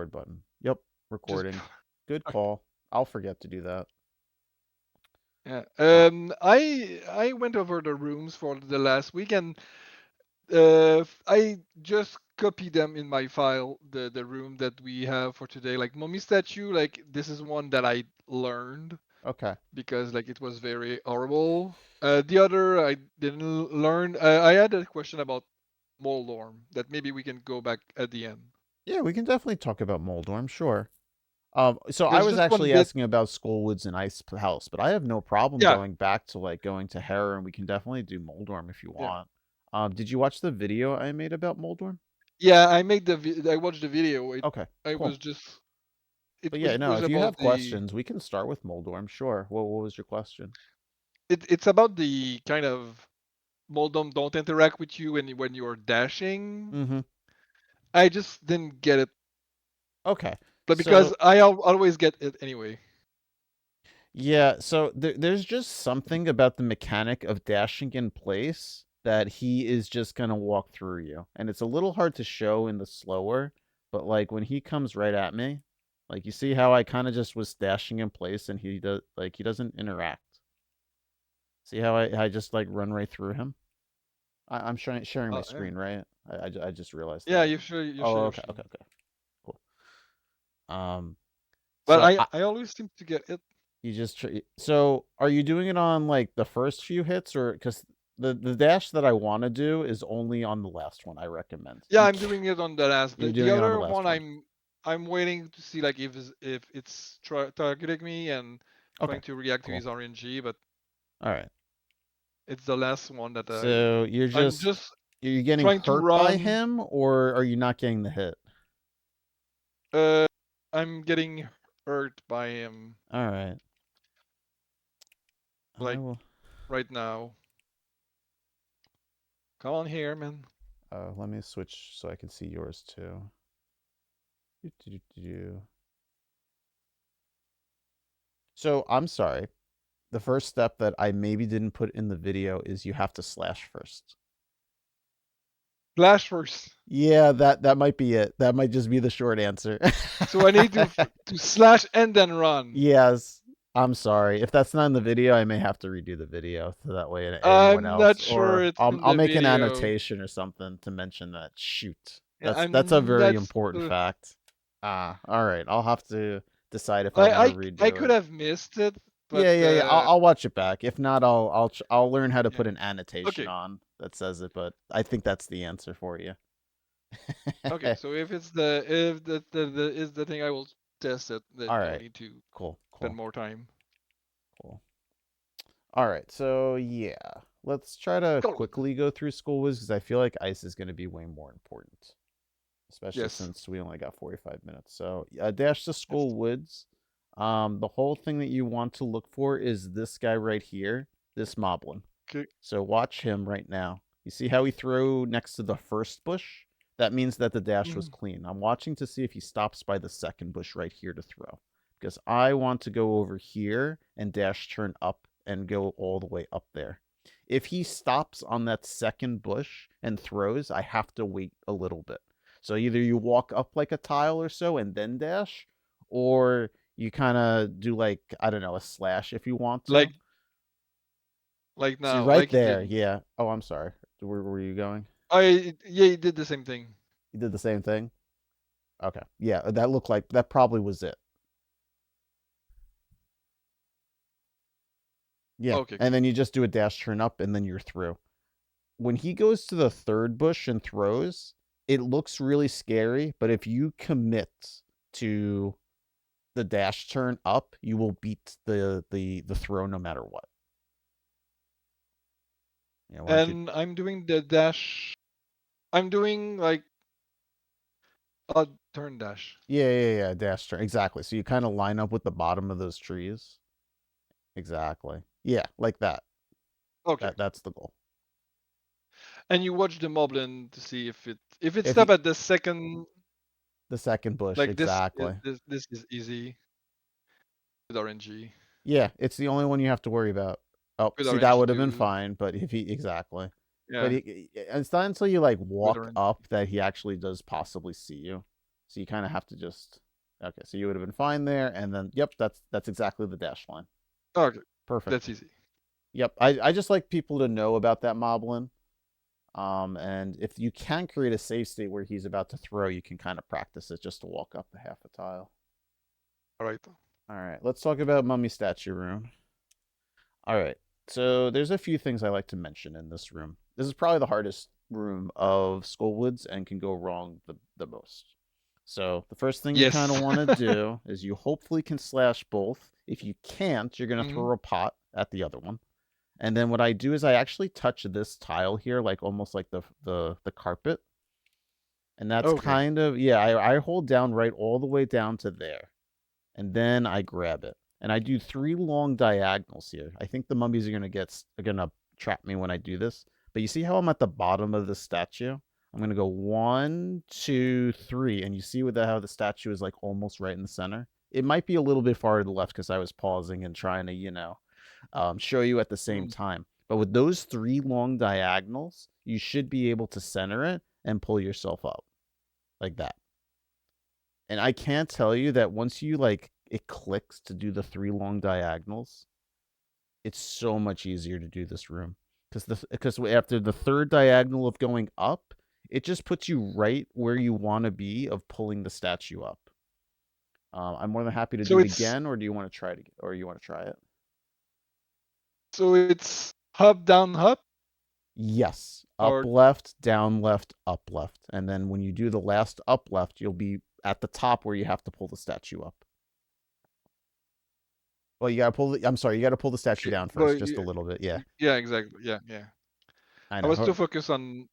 record button. Yep, Just recording. Good okay. call. I'll forget to do that. Yeah. Uh, I went over the rooms for the last week and I just copied them in my file, the room that we have for today. Like Mummy Statue, like this is one that I learned okay. because like it was very horrible. The other I didn't learn. I had a question about Moldorm that maybe we can go back at the end. Yeah, we can definitely talk about Moldorm, sure. So I There's was just one actually bit. asking about Skullwoods and Ice House, but I have no problem Yeah, going back to like going to Hera, and we can definitely do Moldorm if you yeah, want. Did you watch the video I made about Moldorm? yeah. I watched the video. Okay, I cool. was just it But was yeah, it no, was if you about have questions, we can start with Moldorm, sure. What was your question? it's about the kind of Moldom don't interact with you when you're dashing. Mm-hmm. I just didn't get it, Okay. but because So always get it anyway. yeah, so there's just something about the mechanic of dashing in place that he is just gonna walk through you. And it's a little hard to show in the slower, but like when he comes right at me, like you see how I kind of just was dashing in place and he doesn't interact. See how I just like run right through him? I'm sharing my Yeah. screen, right? I just realized Yeah, that. you sure you Oh, sure you okay, should. okay, okay. Cool. Um, But so I always seem to get it. you just so are you doing it on like the first few hits or because the dash that I want to do is only on the last one I recommend. Yeah, I'm doing it on the last. You're The doing it on the other last one one. I'm waiting to see like if it's targeting me and Okay, trying to react to cool. his RNG, but All right. it's the last one that So I'm just you're getting trying to hurt by run. him or are you not getting the hit? Uh, I'm getting hurt by him All right. I like will. right now. Come on here, man. Let me switch so I can see yours too. So I'm sorry. The first step that I maybe didn't put in the video is you have to slash first. Flash first. Yeah, that might be it. That might just be the short answer. So I need to slash and then run. Yes. I'm sorry. If that's not in the video, I may have to redo the video so that way anyone I'm not else sure or it's in I'll the make an video. annotation or something to mention that. Shoot. Yeah, That's a I'm very not. important fact. All right. I'll have to decide if I I want to I redo could it. have missed it, but Yeah. I'll watch it back. If not, I'll learn how to yeah. put an annotation Okay. on that says it, but I think that's the answer for you. Okay. So if it's the if the is the thing, I will test it. Then All I will right. need to Cool. spend Cool. more time. Cool. All right, so yeah, let's try to Go. quickly go through School Wiz because I feel like ice is going to be way more important, especially Yes. since we only got 45 minutes. So dash to Yes. School Woods. The whole thing that you want to look for is this guy right here, this Moblin. Okay. So watch him right now. You see how he threw next to the first bush? That means that the dash was Mm. clean. I'm watching to see if he stops by the second bush right here to throw. Because I want to go over here and dash turn up and go all the way up there. If he stops on that second bush and throws, I have to wait a little bit. So either you walk up like a tile or so and then dash, or you kind of do like, I don't know, a slash if you want to. Like So you're now, right like he there. did. Yeah. Oh, I'm sorry. Where were you going? I yeah, he did the same thing. You did the same thing? Okay. Yeah, that looked like that probably was it. Yeah. Okay. And then you just do a dash turn up and then you're through. When he goes to the third bush and throws, it looks really scary, but if you commit to the dash turn up, you will beat the throw no matter what. Yeah, why don't you And I'm doing the dash. I'm doing like a turn dash. yeah, dash turn. Exactly. So you kind of line up with the bottom of those trees. Exactly. Yeah, like that. Okay. That's the goal. And you watch the moblin to see if it If stop you at the second the second bush, like exactly. this is easy with RNG. Yeah, it's the only one you have to worry about. Oh, With see, that RNG would have been too. fine, but if he exactly, but Yeah. it's not until you like With walk RNG. up that he actually does possibly see you. So you kind of have to just okay. So you would have been fine there, and then yep, that's exactly the dash line. Okay, Perfect. that's easy. Yep. I just like people to know about that moblin. And if you can create a save state where he's about to throw, you can kind of practice it just to walk up the half a tile. All right. All right, let's talk about mummy statue room. All right, so there's a few things I like to mention in this room. This is probably the hardest room of Skullwoods and can go wrong the most. So the first thing you kind of Yes. want to do is you hopefully can slash both. If you can't, you're going to Hmm. throw a pot at the other one. And then what I do is I actually touch this tile here, like almost like the carpet. And that's Okay. kind of yeah, I hold down right all the way down to there. And then I grab it. And I do 3 long diagonals here. I think the mummies are gonna trap me when I do this. But you see how I'm at the bottom of the statue? I'm gonna go 1, 2, 3, and you see how the statue is like almost right in the center. It might be a little bit far to the left because I was pausing and trying to, show you at the same Mm. time. But with those 3 long diagonals, you should be able to center it and pull yourself up like that. And I can't tell you that once you like it clicks to do the 3 long diagonals, it's so much easier to do this room because after the third diagonal of going up, it just puts you right where you want to be of pulling the statue up. I'm more than happy to So do it it's again, or do you want to try it? Or you want to try it? so it's hop down hop Yes, up or left, down left, up left, and then when you do the last up left, you'll be at the top where you have to pull the statue up. Well, you gotta pull the. I'm sorry, you gotta pull the statue okay, down but first, just a little bit. Yeah, yeah, exactly. Yeah, yeah. I I was too know. focused on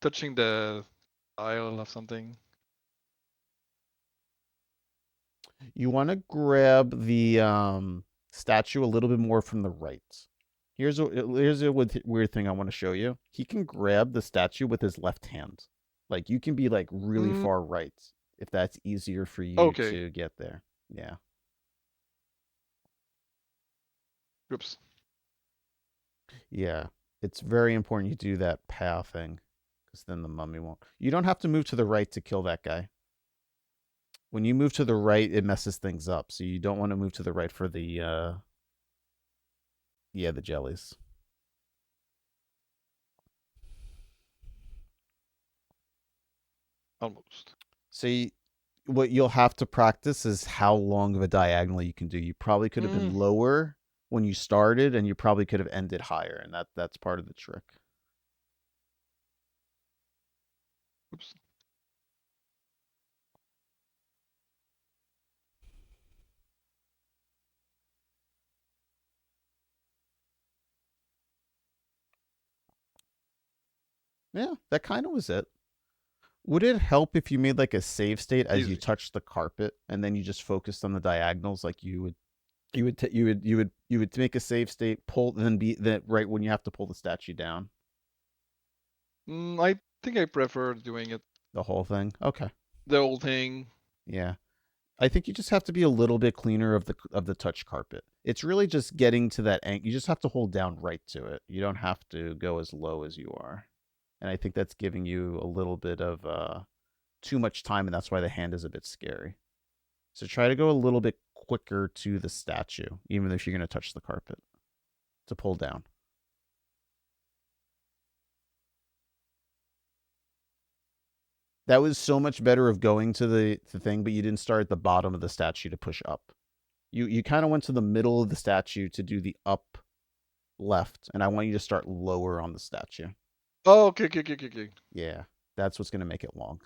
touching the tile of something. You want to grab the statue a little bit more from the right. Here's a weird thing I want to show you. He can grab the statue with his left hand. Like you can be like really Mm, far right if that's easier for you okay. to get there. Yeah. Oops. Yeah. It's very important you do that POW thing because then the mummy won't. You don't have to move to the right to kill that guy. When you move to the right, it messes things up. So you don't want to move to the right for the the jellies. Almost. So what you'll have to practice is how long of a diagonal you can do. You probably could have been Mm, lower when you started, and you probably could have ended higher, and that's part of the trick. oops. Yeah, that kind of was it. Would it help if you made like a save state as you Easy. touched the carpet, and then you just focused on the diagonals, like you would make a save state, pull, then be that right when you have to pull the statue down, I think I prefer doing it the whole thing. Okay, the whole thing. yeah. I think you just have to be a little bit cleaner of the touch carpet. It's really just getting to that angle. You just have to hold down right to it. You don't have to go as low as you are. And I think that's giving you a little bit of too much time, and that's why the hand is a bit scary. So try to go a little bit quicker to the statue, even if you're going to touch the carpet to pull down. That was so much better of going to the thing, but you didn't start at the bottom of the statue to push up. You kind of went to the middle of the statue to do the up left, and I want you to start lower on the statue. Oh, okay, okay, okay, okay, okay. Yeah, that's what's going to make it long.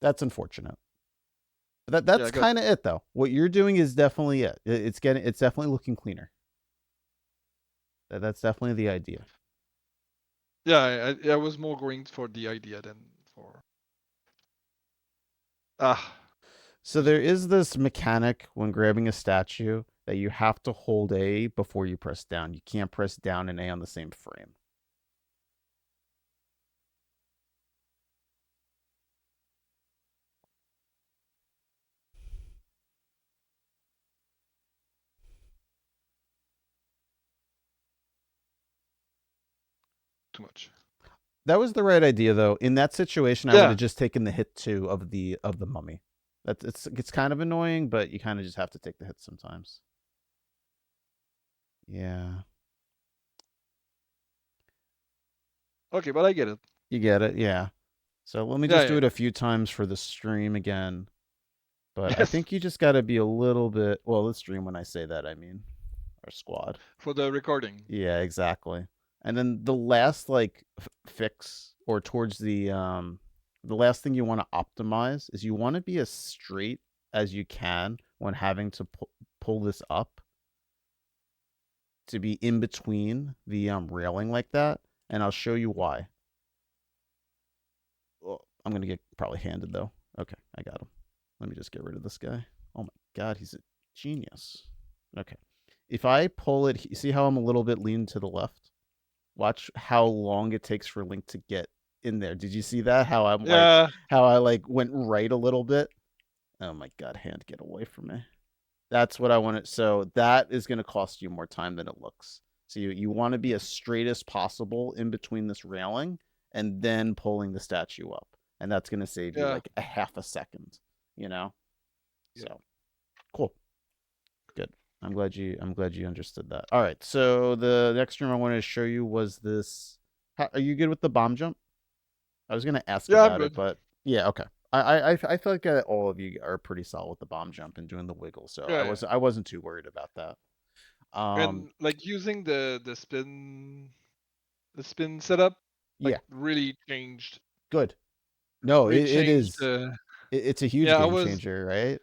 That's unfortunate. But Yeah, that's I got. kind of it though. What you're doing is definitely it. It's definitely looking cleaner. That's definitely the idea. Yeah, I was more going for the idea than for. Ah, So there is this mechanic when grabbing a statue that you have to hold A before you press down. You can't press down and A on the same frame. too much. That was the right idea, though. In that situation, I would Yeah. have just taken the hit 2 of the mummy. That's it's kind of annoying, but you kind of just have to take the hit sometimes. Yeah, Okay, but I get it. you get it. Yeah. So let me Yeah, just do yeah. it a few times for the stream again. But I Yes, think you just got to be a little bit. Well, the stream when I say that, I mean our squad. for the recording. Yeah, exactly. And then the last like fix or towards the last thing you want to optimize is you want to be as straight as you can when having to pull this up to be in between the railing like that, and I'll show you why. Well, I'm going to get probably handed though. Okay, I got him. Let me just get rid of this guy. Oh my god, he's a genius. Okay. If I pull it, you see how I'm a little bit leaned to the left? Watch how long it takes for Link to get in there. Did you see that? Yeah, How I like went right a little bit. Oh my god, hand, get away from me. That's what I wanted. So that is going to cost you more time than it looks. So you want to be as straight as possible in between this railing and then pulling the statue up. And that's going to save you yeah, like a half a second, you know? yeah. So, cool. Good. I'm glad you understood that. All right. So the next room I wanted to show you was this. Are you good with the bomb jump? I was gonna ask Yeah, I'm about it, good. but yeah, okay. I feel like all of you are pretty solid with the bomb jump and doing the wiggle, so Yeah, yeah. I wasn't too worried about that. And like using the spin setup, like Yeah, really changed. good. No, Really it changed. is. It's a huge Yeah, game changer, right?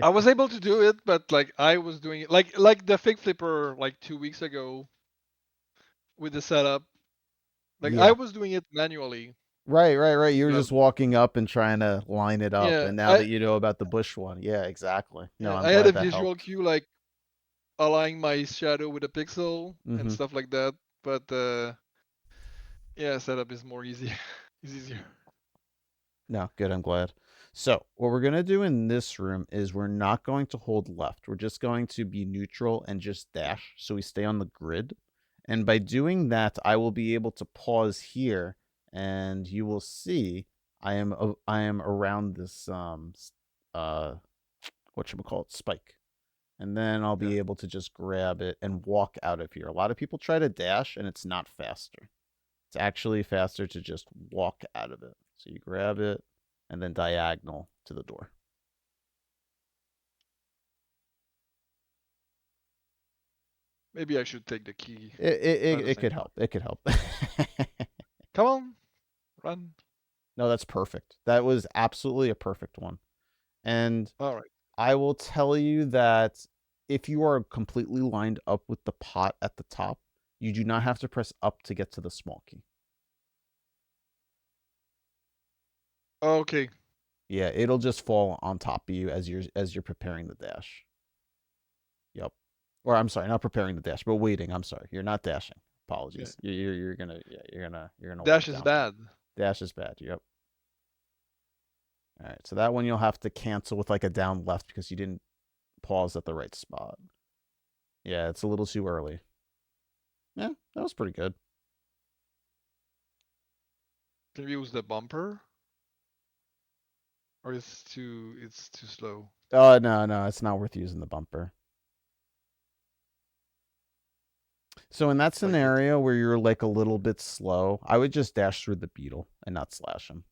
I was able to do it, but like I was doing it like the fig flipper like 2 weeks ago with the setup. Like I Yeah. was doing it manually. Right. You were But just walking up and trying to line it up, yeah, and now that you know about the bush one, yeah, exactly. No, I'm I had a glad that visual helped. cue like aligning my shadow with a pixel and Mm-hmm. stuff like that. But yeah, setup is more easy. Is easier. No, good. I'm glad. So, what we're going to do in this room is we're not going to hold left. We're just going to be neutral and just dash so we stay on the grid. And by doing that, I will be able to pause here and you will see I am around this uh whatchamacallit, spike. And then I'll Yeah. be able to just grab it and walk out of here. A lot of people try to dash and it's not faster. It's actually faster to just walk out of it. So you grab it and then diagonal to the door. Maybe I should take the key. At the It same could time. help. It could help. Come on, run. No, that's perfect. That was absolutely a perfect one. And All right. I will tell you that if you are completely lined up with the pot at the top, you do not have to press up to get to the small key. Okay. Yeah, it'll just fall on top of you as you're preparing the dash. Yep. Or I'm sorry, not preparing the dash, but waiting. I'm sorry, you're not dashing. Yeah. Apologies. You're gonna you're gonna walk Dash is down to it. bad. Dash is bad. Yep. All right. So that one you'll have to cancel with like a down left because you didn't pause at the right spot. Yeah, it's a little too early. Yeah, that was pretty good. Can we use the bumper? Or it's too slow. No, it's not worth using the bumper. So in that Like it's scenario where you're like a little bit slow, I would just dash through the beetle and not slash him.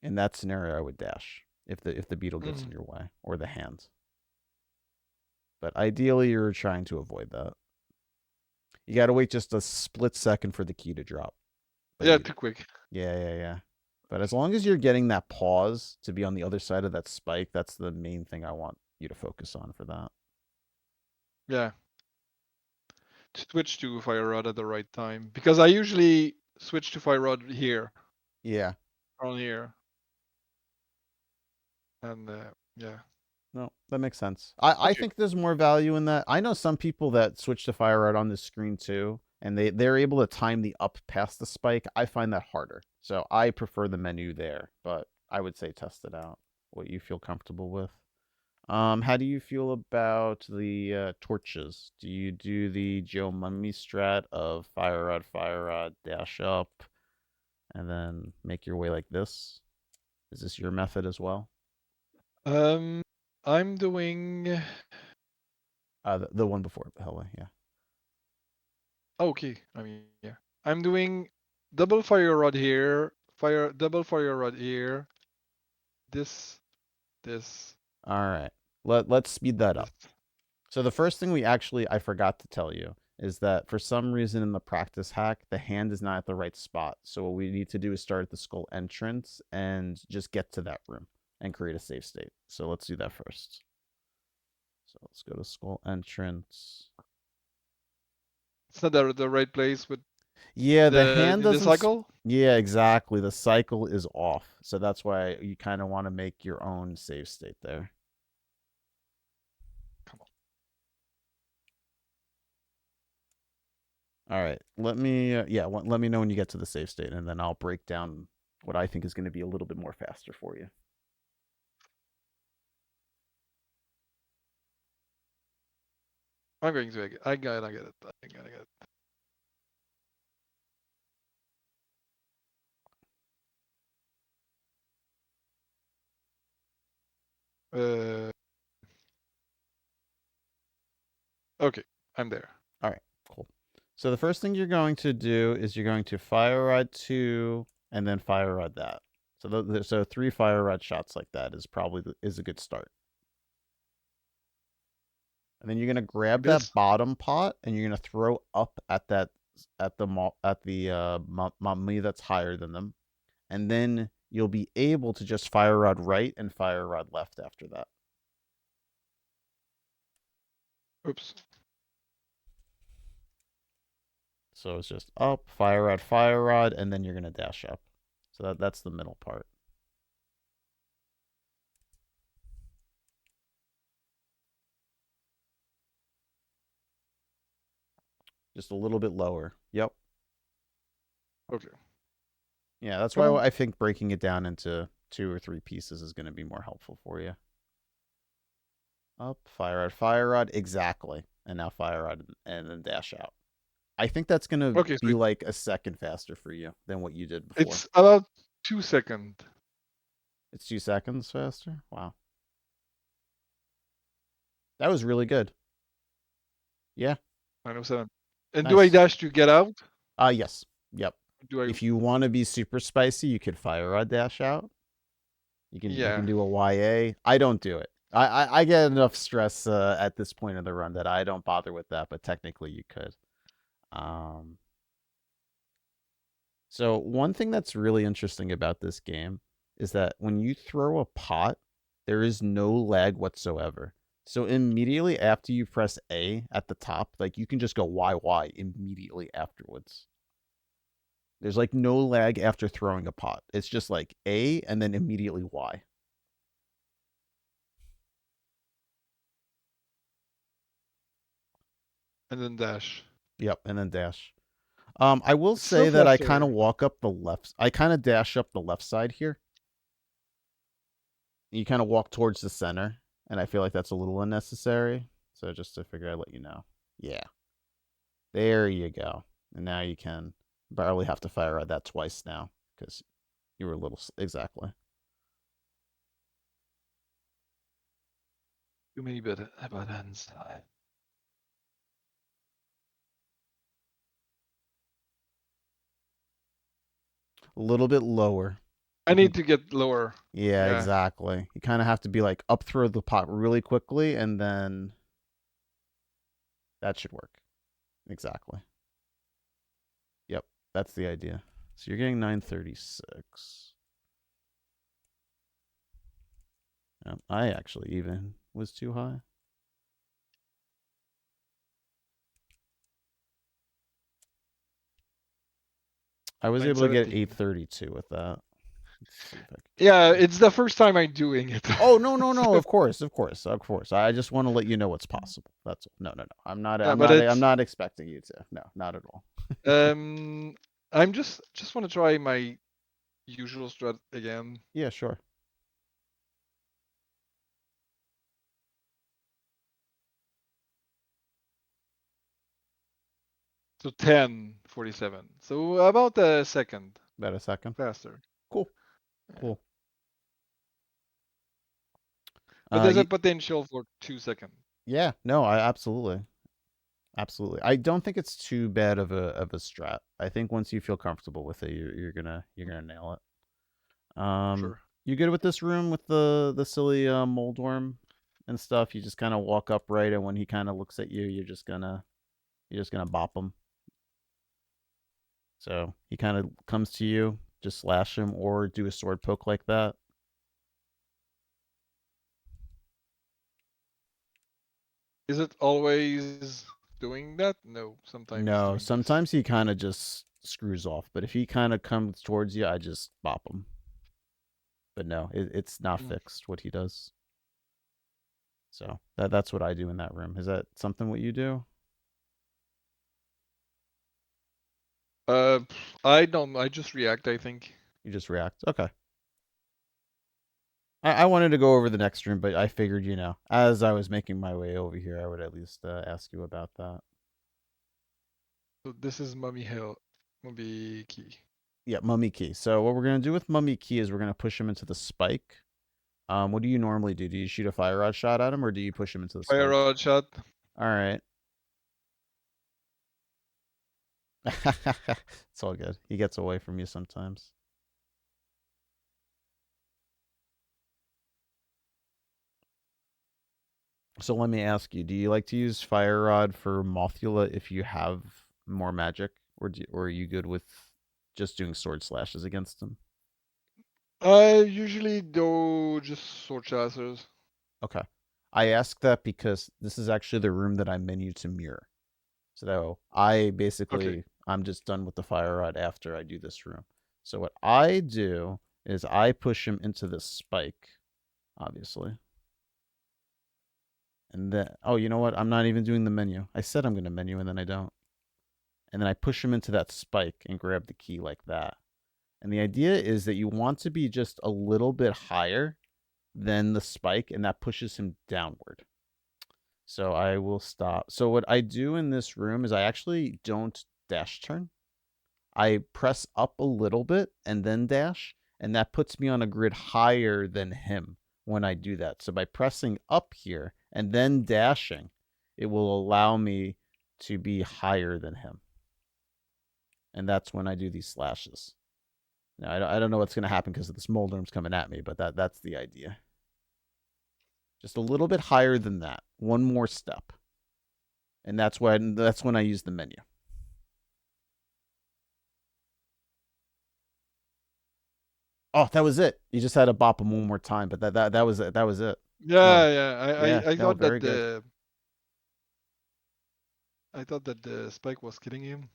In that scenario, I would dash if the beetle gets in Mhm. your way or the hand. But ideally, you're trying to avoid that. You got to wait just a split second for the key to drop. But Yeah, you, too quick. yeah. But as long as you're getting that pause to be on the other side of that spike, that's the main thing I want you to focus on for that. Yeah. Switch to fire rod at the right time. Because I usually switch to fire rod here. Yeah. On here. And yeah. No, that makes sense. I Okay. think there's more value in that. I know some people that switch to fire right on this screen too, and they're able to time the up past the spike. I find that harder, so I prefer the menu there. But I would say test it out. What you feel comfortable with. How do you feel about the torches? Do you do the Joe Mummy strat of fire rod, dash up, and then make your way like this. Is this your method as well? I'm doing. The one before Hellway, yeah. Okay, I mean, yeah. I'm doing double fire rod here, double fire rod here. This. All right. Let's speed that This. up. So the first thing I forgot to tell you is that for some reason in the practice hack, the hand is not at the right spot. So what we need to do is start at the skull entrance and just get to that room and create a save state. So let's do that first. So let's go to skull entrance. It's not the right place with Yeah, the hand the doesn't. cycle. Yeah, exactly. The cycle is off. So that's why you kind of want to make your own save state there. Come on. All right. Let me let me know when you get to the save state, and then I'll break down what I think is going to be a little bit more faster for you. I'm going to. I gotta get it. I gotta get it. Okay, I'm there. All right, cool. So the first thing you're going to do is you're going to fire rod 2 and then fire rod that. So 3 fire rod shots like that is probably is a good start. And then you're gonna grab that This. bottom pot and you're gonna throw up at the mummy that's higher than them, and then you'll be able to just fire rod right and fire rod left after that. Oops. So it's just up, fire rod, and then you're gonna dash up. So that's the middle part. Just a little bit lower. Yep. Okay. Yeah, that's Come why on. I think breaking it down into 2 or 3 pieces is going to be more helpful for you. Up, fire rod, exactly. And now fire rod and then dash out. I think that's going to Okay, so be like a second faster for you than what you did before. it's about 2 seconds. It's 2 seconds faster? Wow. That was really good. Yeah. 907. And Nice. do I dash to get out? Yes. Yep. Do I? If you want to be super spicy, you could fire rod dash out. You can do a YA. I don't do it. I get enough stress at this point in the run that I don't bother with that, but technically you could. So one thing that's really interesting about this game is that when you throw a pot, there is no lag whatsoever. So immediately after you press A at the top, like you can just go YY immediately afterwards. There's like no lag after throwing a pot. It's just like A and then immediately Y. And then dash. Yep, and then dash. I will It's still say that I kind faster. of walk up the left. I kind of dash up the left side here. You kind of walk towards the center, and I feel like that's a little unnecessary. So just to figure, I'd let you know. Yeah, there you go. And now you can barely have to fire at that twice now because you were a little exactly. Too many buttons. A little bit lower. I need to get lower. Yeah, Yeah. exactly. You kind of have to be like up through the pot really quickly, and then that should work. Exactly. Yep, that's the idea. So you're getting 936. I actually even was too high. I was able to get 832 with that. Yeah, it's the first time I'm doing it. Oh no! Of course. I just want to let you know what's possible. That's all. No. I'm not expecting you to. No, not at all. I'm just want to try my usual strat again. Yeah, sure. So 10:47. So about a second. About a second. faster. Cool. Yeah. Cool. But there's a You, potential for 2 seconds. yeah, no, I absolutely. Absolutely. I don't think it's too bad of a strat. I think once you feel comfortable with it, you're gonna nail it. Sure. You good with this room with the silly Moldorm and stuff? You just kind of walk upright, and when he kind of looks at you, you're just gonna bop him. So he kind of comes to you, just slash him or do a sword poke like that. Is it always doing that? No, sometimes he's No, doing this. sometimes he kind of just screws off, but if he kind of comes towards you, I just bop him. But no, it's not Mm. fixed what he does. So that's what I do in that room. Is that something what you do? Uh, I don't. I just react, I think. You just react. Okay. I wanted to go over the next room, but I figured, as I was making my way over here, I would at least ask you about that. So this is Mummy Hill. Mummy Key. Yeah, Mummy Key. So what we're gonna do with Mummy Key is we're gonna push him into the spike. What do you normally do? Do you shoot a fire rod shot at him, or do you push him into the Fire spike? rod shot. All right. It's all good. He gets away from you sometimes. So let me ask you: do you like to use fire rod for Mothula if you have more magic, or are you good with just doing sword slashes against him? I usually do just sword chasers. Okay. I ask that because this is actually the room that I menu to mirror. So Okay. I'm just done with the fire rod after I do this room. So what I do is I push him into the spike, obviously. And then, oh, you know what? I'm not even doing the menu. I said I'm going to menu and then I don't. And then I push him into that spike and grab the key like that. And the idea is that you want to be just a little bit higher than the spike, and that pushes him downward. So I will stop. So what I do in this room is I actually don't dash turn. I press up a little bit and then dash, and that puts me on a grid higher than him when I do that. So by pressing up here and then dashing, it will allow me to be higher than him. And that's when I do these slashes. Now, I don't know what's going to happen because this Moldorm's coming at me, but that's the idea. Just a little bit higher than that. One more step. And that's when I use the menu. Oh, that was it. You just had to bop him one more time, but that was it. That was it. No, Yeah, yeah. yeah, I no, thought very that good. the spike was killing him.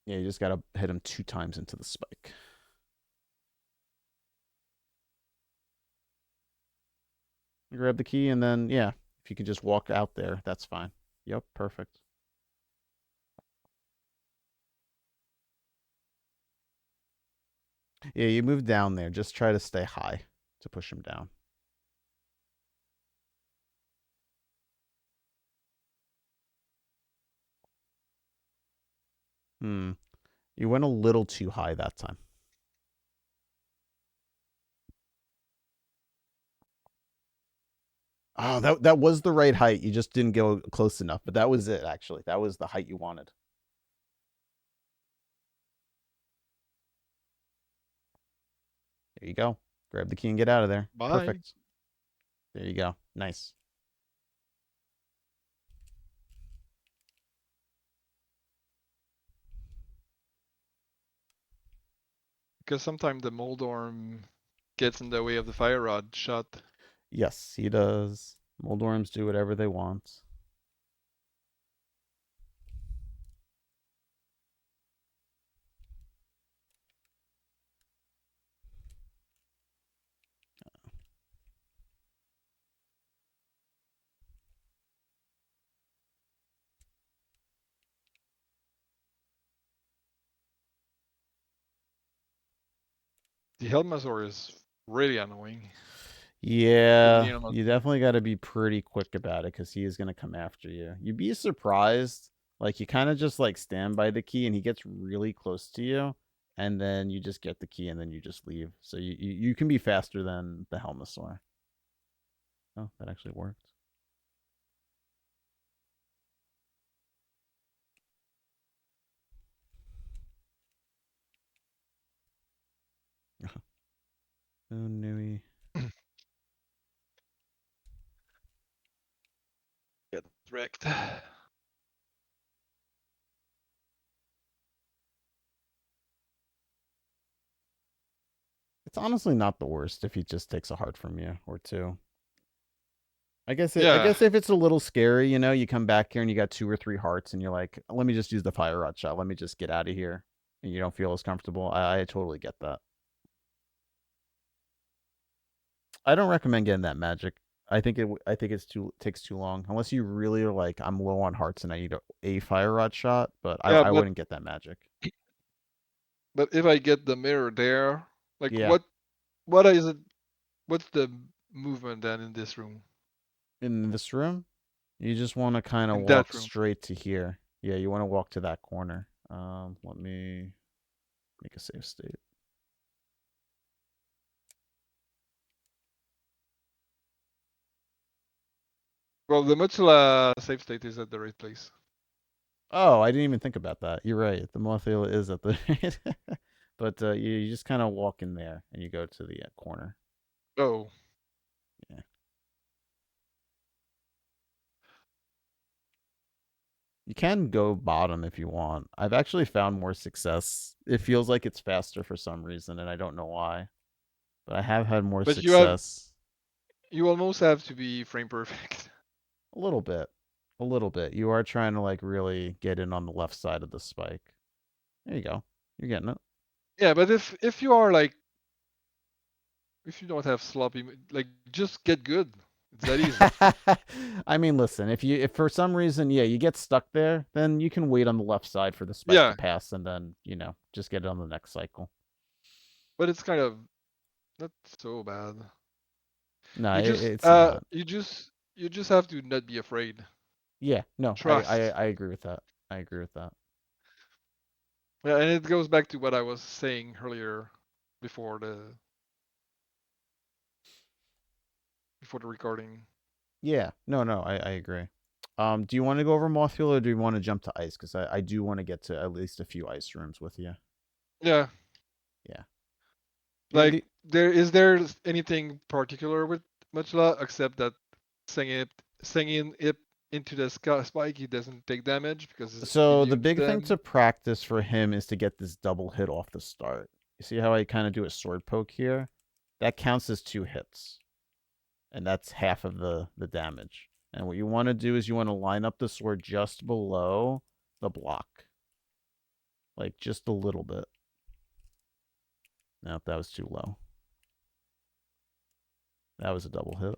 Yeah, you just gotta hit him 2 times into the spike. You grab the key, and then yeah, if you can just walk out there, that's fine. Yep, perfect. Yeah, you move down there. Just try to stay high to push him down. Hmm. You went a little too high that time. Oh, that was the right height. You just didn't go close enough, but that was it actually. That was the height you wanted. There you go. Grab the key and get out of there. Bye. Perfect. There you go. Nice. Because sometimes the Moldorm gets in the way of the fire rod shot. Yes, he does. Moldorms do whatever they want. The Helmasaur is really annoying. Yeah, Near you Monster. definitely got to be pretty quick about it because he is going to come after you. You'd be surprised Like you kind of just like stand by the key and he gets really close to you and then you just get the key and then you just leave. So you can be faster than the Helmosaur. Oh, that actually worked. Oh, Nui. Get wrecked. It's honestly not the worst if he just takes a heart from you or two. I Yeah, guess if it's a little scary, you know, you come back here and you got 2 or 3 hearts and you're like, let me just use the fire rod shot. Let me just get out of here. And you don't feel as comfortable. I totally get that. I don't recommend getting that magic. I think it's too takes too long unless you really are like I'm low on hearts and I need a fire rod shot. But yeah, I wouldn't get that magic. but if I get the mirror there, like Yeah, what is it? What's the movement then in this room? in this room, you just want to kind of In that walk room? straight to here. Yeah, you want to walk to that corner. Let me make a save state. Well, the Mochila save state is at the right place. Oh, I didn't even think about that. You're right. The Mothula is at the but you just kind of walk in there and you go to the corner. Oh, Yeah. You can go bottom if you want. I've actually found more success. It feels like it's faster for some reason, and I don't know why. But I have had more but success. you almost have to be frame perfect. A little bit. A little bit. You are trying to like really get in on the left side of the spike. There you go. You're getting it. Yeah, but if you are like if you don't have sloppy, like just get good. It's that easy. I mean, listen, if for some reason, yeah, you get stuck there, then you can wait on the left side for the spike to Yeah, pass and then, just get it on the next cycle. but it's kind of not so bad. No, it's not. You just have to not be afraid. Yeah, no, Trust. I agree with that. I agree with that. Yeah, and it goes back to what I was saying earlier before the recording. Yeah, no, I agree. Do you want to go over Mothula or do you want to jump to ice? Because I do want to get to at least a few ice rooms with you. Yeah, Yeah. like there anything particular with Muchla except that singing it into the spike, he doesn't take damage because it's So the immune to big thing them. to practice for him is to get this double hit off the start. You see how I kind of do a sword poke here? That counts as 2 hits, and that's half of the damage. And what you want to do is you want to line up the sword just below the block, like just a little bit. No, that was too low. That was a double hit.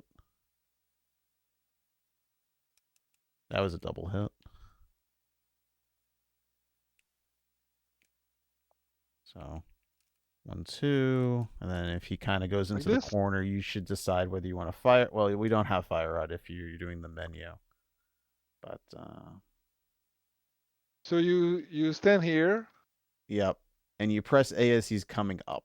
That was a double hit. So 1, 2, and then if he kind of goes Like into the this. corner, you should decide whether you want to fire. Well, we don't have fire rod if you're doing the menu, but So you stand here. yep. And you press A as he's coming up.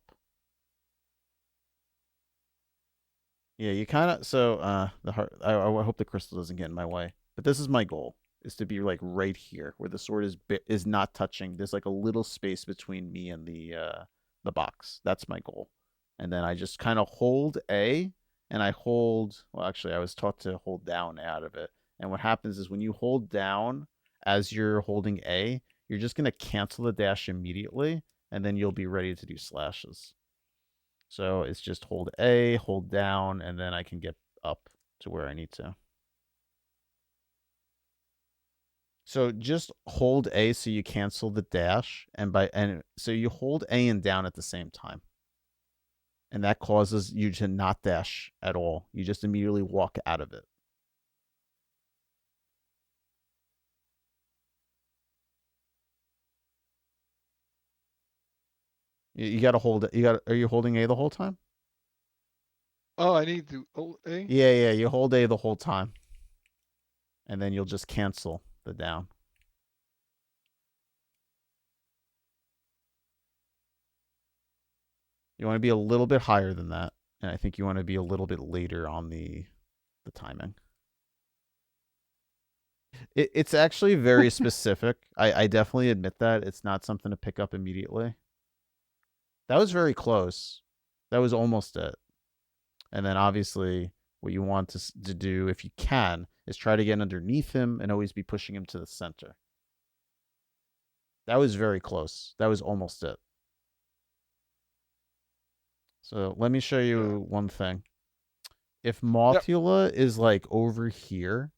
Yeah, you kind of so the heart. I hope the crystal doesn't get in my way. But this is my goal: is to be like right here where the sword is not touching. There's like a little space between me and the box. That's my goal. And then I just kind of hold A, and I hold. Well, actually, I was taught to hold down out of it. And what happens is when you hold down as you're holding A, you're just gonna cancel the dash immediately, and then you'll be ready to do slashes. So it's just hold A, hold down, and then I can get up to where I need to. So just hold A so you cancel the dash, and so you hold A and down at the same time. And that causes you to not dash at all. You just immediately walk out of it. You got to hold it. Are you holding A the whole time? Oh, I need to. Oh, eh? Yeah, you hold A the whole time. And then you'll just cancel the down. You want to be a little bit higher than that, and I think you want to be a little bit later on the timing. It's actually very specific. I definitely admit that it's not something to pick up immediately. That was very close. That was almost it. And then obviously, what you want to do, if you can, is try to get underneath him and always be pushing him to the center. That was very close. That was almost it. So let me show Yeah. you one thing. If Yep. Mothula is like over here,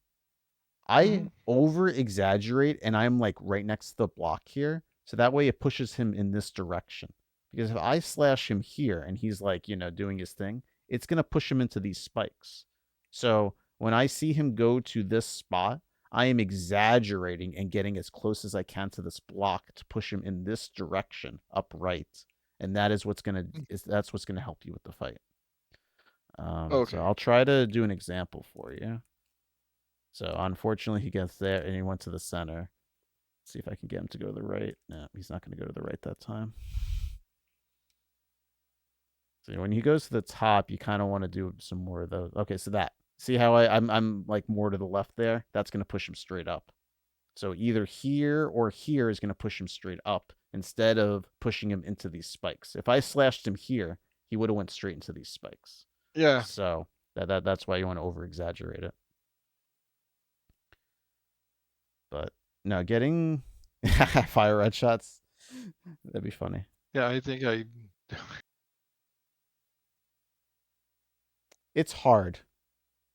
I Hmm. over exaggerate and I'm like right next to the block here. So that way it pushes him in this direction. Because if I slash him here and he's like, doing his thing, it's going to push him into these spikes. So when I see him go to this spot, I am exaggerating and getting as close as I can to this block to push him in this direction upright. And that is that's what's gonna help you with the fight. So Okay. I'll try to do an example for you. So unfortunately, he gets there and he went to the center. Let's see if I can get him to go to the right. No, he's not going to go to the right that time. So when he goes to the top, you kind of want to do some more of those. Okay, so that. See how I'm like more to the left there? That's going to push him straight up. So either here or here is going to push him straight up instead of pushing him into these spikes. If I slashed him here, he would have went straight into these spikes. Yeah. So that's why you want to over exaggerate it. But no, getting fire red shots, that'd be funny. Yeah. I think I. It's hard.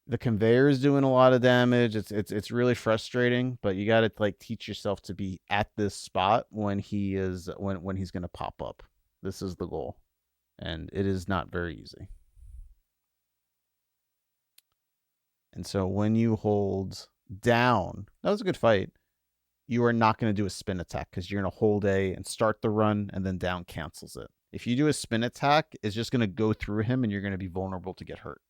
The conveyor is doing a lot of damage. It's really frustrating, but you got to like teach yourself to be at this spot when he's going to pop up. This is the goal. And it is not very easy. And so when you hold down, that was a good fight. You are not going to do a spin attack because you're going to hold A and start the run, and then down cancels it. If you do a spin attack, it's just going to go through him, and you're going to be vulnerable to get hurt.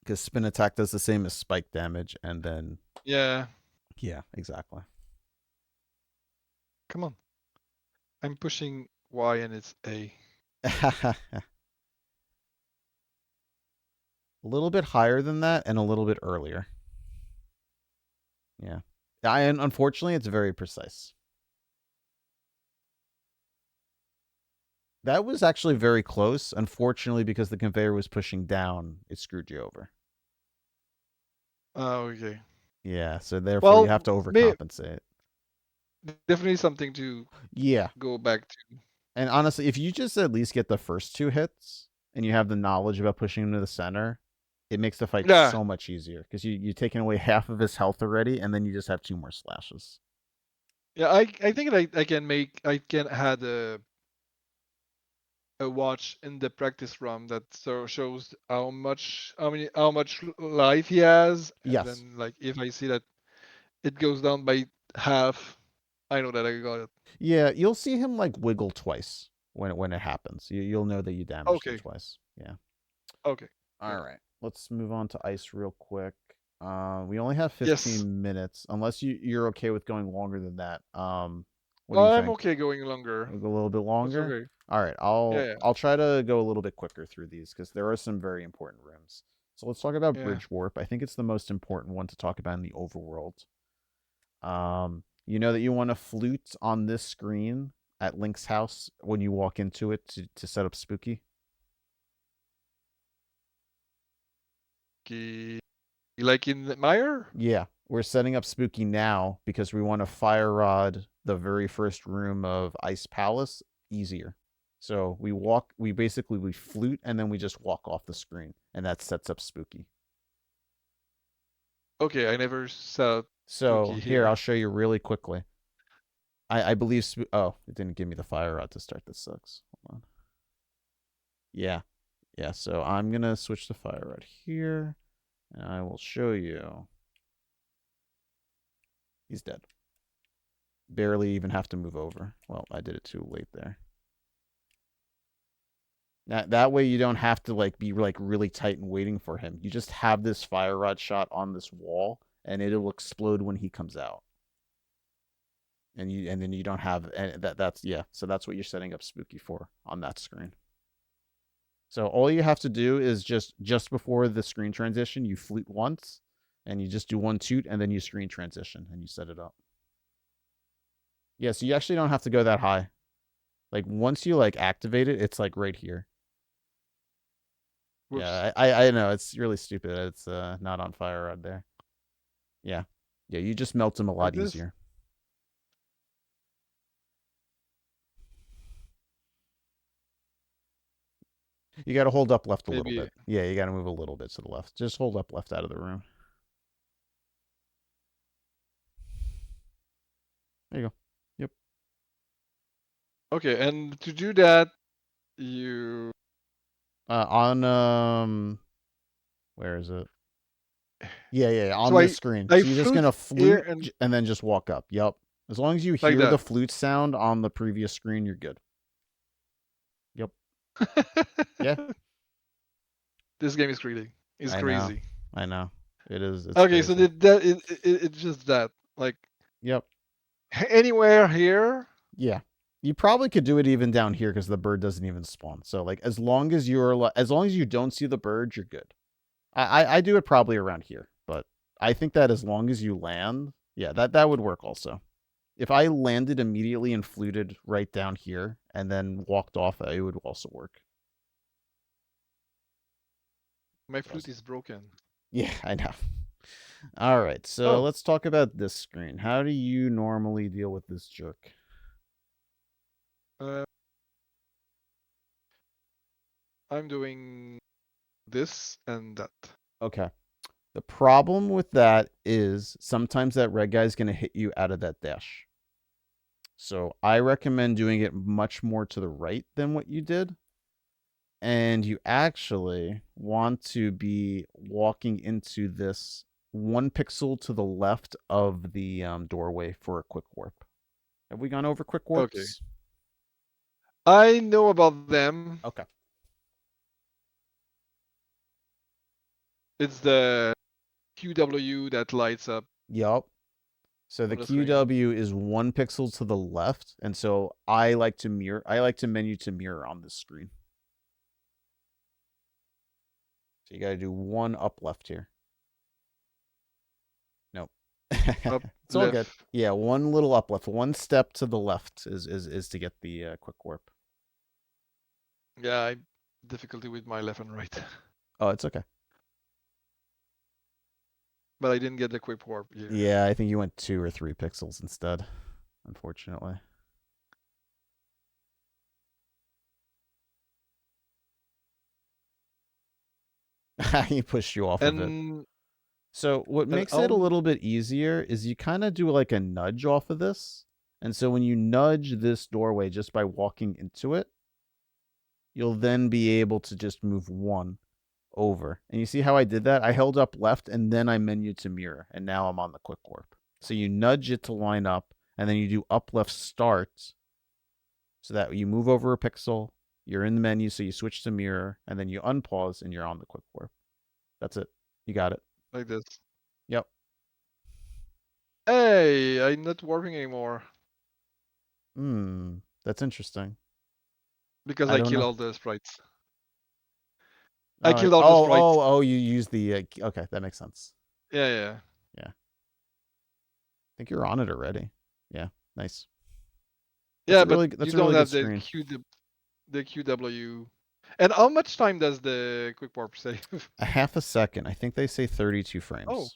Because spin attack does the same as spike damage, and then Yeah. yeah, exactly. Come on. I'm pushing Y and it's A. A little bit higher than that, and a little bit earlier. Yeah, and unfortunately, it's very precise. That was actually very close. Unfortunately, because the conveyor was pushing down, it screwed you over. Oh, okay. Yeah, so therefore you Well, have to overcompensate. definitely something to Yeah, go back to. and honestly, if you just at least get the first two hits and you have the knowledge about pushing him to the center, it makes the fight Yeah. so much easier because you're taking away half of his health already, and then you just have two more slashes. Yeah. I think I can add a watch in the practice run that shows how much life he has, and Yes. then like if I see that it goes down by half, I know that I got it. Yeah, you'll see him like wiggle twice when it happens. You'll know that you damaged him Okay. twice. Yeah. Okay. All Good. right. Let's move on to ice real quick. We only have Yes. 15 minutes, unless you're okay with going longer than that. What do you I'm think? okay going longer. We'll go a little bit That's longer. okay. All right. Yeah. I'll try to go a little bit quicker through these because there are some very important rooms. So let's talk about Yeah. Bridge Warp. I think it's the most important one to talk about in the overworld. You know that you want to flute on this screen at Link's house when you walk into it to set up Spooky. Okay. Like in the Mire? Yeah, we're setting up Spooky now because we want to fire rod the very first room of Ice Palace easier. So we flute and then we just walk off the screen, and that sets up Spooky. Okay, I never saw So Spooky here, here. I'll show you really quickly. I believe. Oh, it didn't give me the fire rod to start. This sucks. Hold on. Yeah, yeah. So I'm gonna switch to fire rod here, and I will show you. He's dead. Barely even have to move over. Well, I did it too late there. That way you don't have to like be like really tight and waiting for him. You just have this fire rod shot on this wall, and it'll explode when he comes out. and then you don't have that's yeah. So that's what you're setting up Spooky for on that screen. So all you have to do is just before the screen transition, you flute once, and you just do one toot, and then you screen transition, and you set it up. Yeah, so you actually don't have to go that high. Like once you like activate it, it's like right here. Whoops. Yeah, I know it's really stupid. It's not on fire rod there. Yeah, yeah, you just melt them a lot Like this? easier. You got to hold up left a little Maybe. bit. Yeah, you got to move a little bit to the left. Just hold up left out of the room. There you go. Yep. Okay, and to do that, you. On where is it? Yeah, on So this screen. I So you're just flute gonna here flute and and then just walk up. Yep. As long as you like hear that. the flute sound on the previous screen, you're good. Yep. Yeah. This game is crazy. It's I know. crazy. I know. It is. It's Okay, so crazy. it's just that. Like Yep. anywhere here. Yeah. You probably could do it even down here because the bird doesn't even spawn. So like as long as you don't see the bird, you're good. I do it probably around here, but I think that as long as you land, yeah, that would work also. If I landed immediately and fluted right down here and then walked off, it would also work. My flute is broken. Yeah, I know. All right, so Oh, let's talk about this screen. How do you normally deal with this jerk? I'm doing this and that. Okay. The problem with that is sometimes that red guy is going to hit you out of that dash. So I recommend doing it much more to the right than what you did. And you actually want to be walking into this 1 pixel to the left of the doorway for a quick warp. Have we gone over quick Okay. warps? I know about them. Okay. It's the QW that lights up Yup. So the on the screen. QW is 1 pixel to the left, and so I like to menu to mirror on this screen. So you got to do one up left here. Nope. Up It's all left. good. Yeah, one little up left, one step to the left is to get the quick warp. Yeah, I difficulty with my left and right. Oh, it's okay. But I didn't get the quick warp here. Yeah, I think you went 2 or 3 pixels instead, unfortunately. He pushed you off of it. So what makes it a little bit easier is you kind of do like a nudge off of this. And so when you nudge this doorway just by walking into it, you'll then be able to just move one over. And you see how I did that? I held up left and then I menued to mirror, and now I'm on the quick warp. So you nudge it to line up, and then you do up left start so that you move over a pixel, you're in the menu, so you switch to mirror, and then you unpause and you're on the quick warp. That's it. You got it. Like this. Yep. Hey, I'm not warping anymore. That's interesting. Because I I don't kill know. all the sprites. I killed all the sprites. Oh, you use the okay, that makes sense. Yeah. I think you're on it already. Yeah, nice. Yeah, That's but that's you a don't really have good screen. the QW. And how much time does the quick warp save? A half a second. I think they say 32 frames. Oh.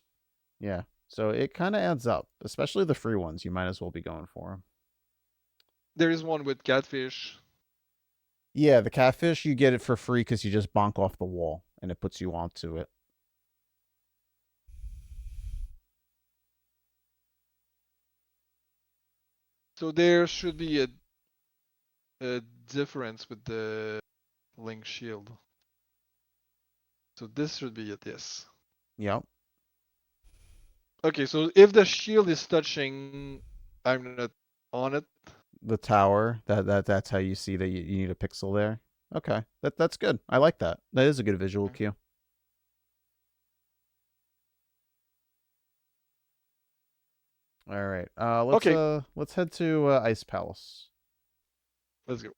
Yeah. So it kind of adds up, especially the free ones. You might as well be going for them. There is one with catfish. Yeah, the catfish, you get it for free because you just bonk off the wall and it puts you onto it. So there should be a difference with the link shield. So this should be it, yes. Yep. Okay, so if the shield is touching, I'm not on it. The tower, that's how you see that you need a pixel there. Okay. That's good. I like that. That is a good visual cue. All right. Okay, Let's head to Ice Palace. let's go.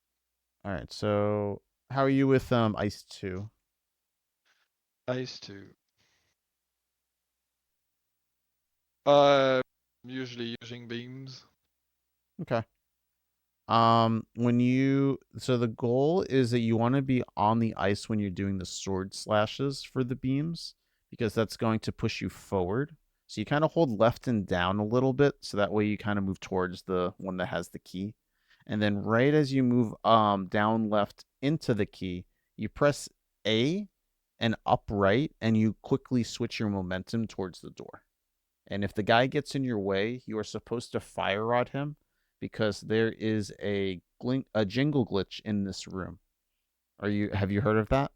All right. So how are you with Ice 2? Ice 2. I'm usually using beams. Okay. When you so the goal is that you want to be on the ice when you're doing the sword slashes for the beams because that's going to push you forward. So you kind of hold left and down a little bit so that way you kind of move towards the one that has the key. And then right as you move down left into the key, you press A and up right and you quickly switch your momentum towards the door. And if the guy gets in your way, you are supposed to fire rod him because there is a jingle glitch in this room. Have you heard of that?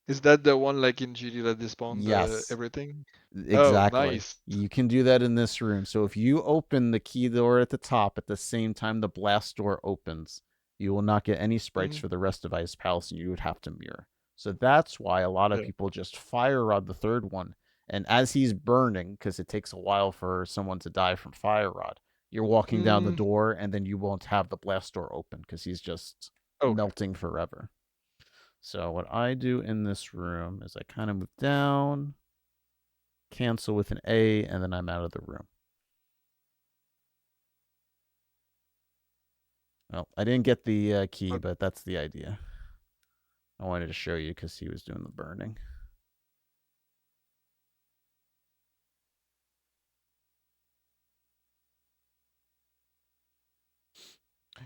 Is that the one like in GD that despawn the Yes, everything? Oh, exactly. nice. You can do that in this room. So if you open the key door at the top at the same time the blast door opens, you will not get any sprites Mm, for the rest of Ice Palace and you would have to mirror. So that's why a lot of yeah. people just fire rod the third one. And as he's burning, because it takes a while for someone to die from fire rod, you're walking down the Mm, door and then you won't have the blast door open because he's just okay. melting forever. So what I do in this room is I kind of move down, cancel with an A, and then I'm out of the room. Well, I didn't get the key, but that's the idea. I wanted to show you because he was doing the burning.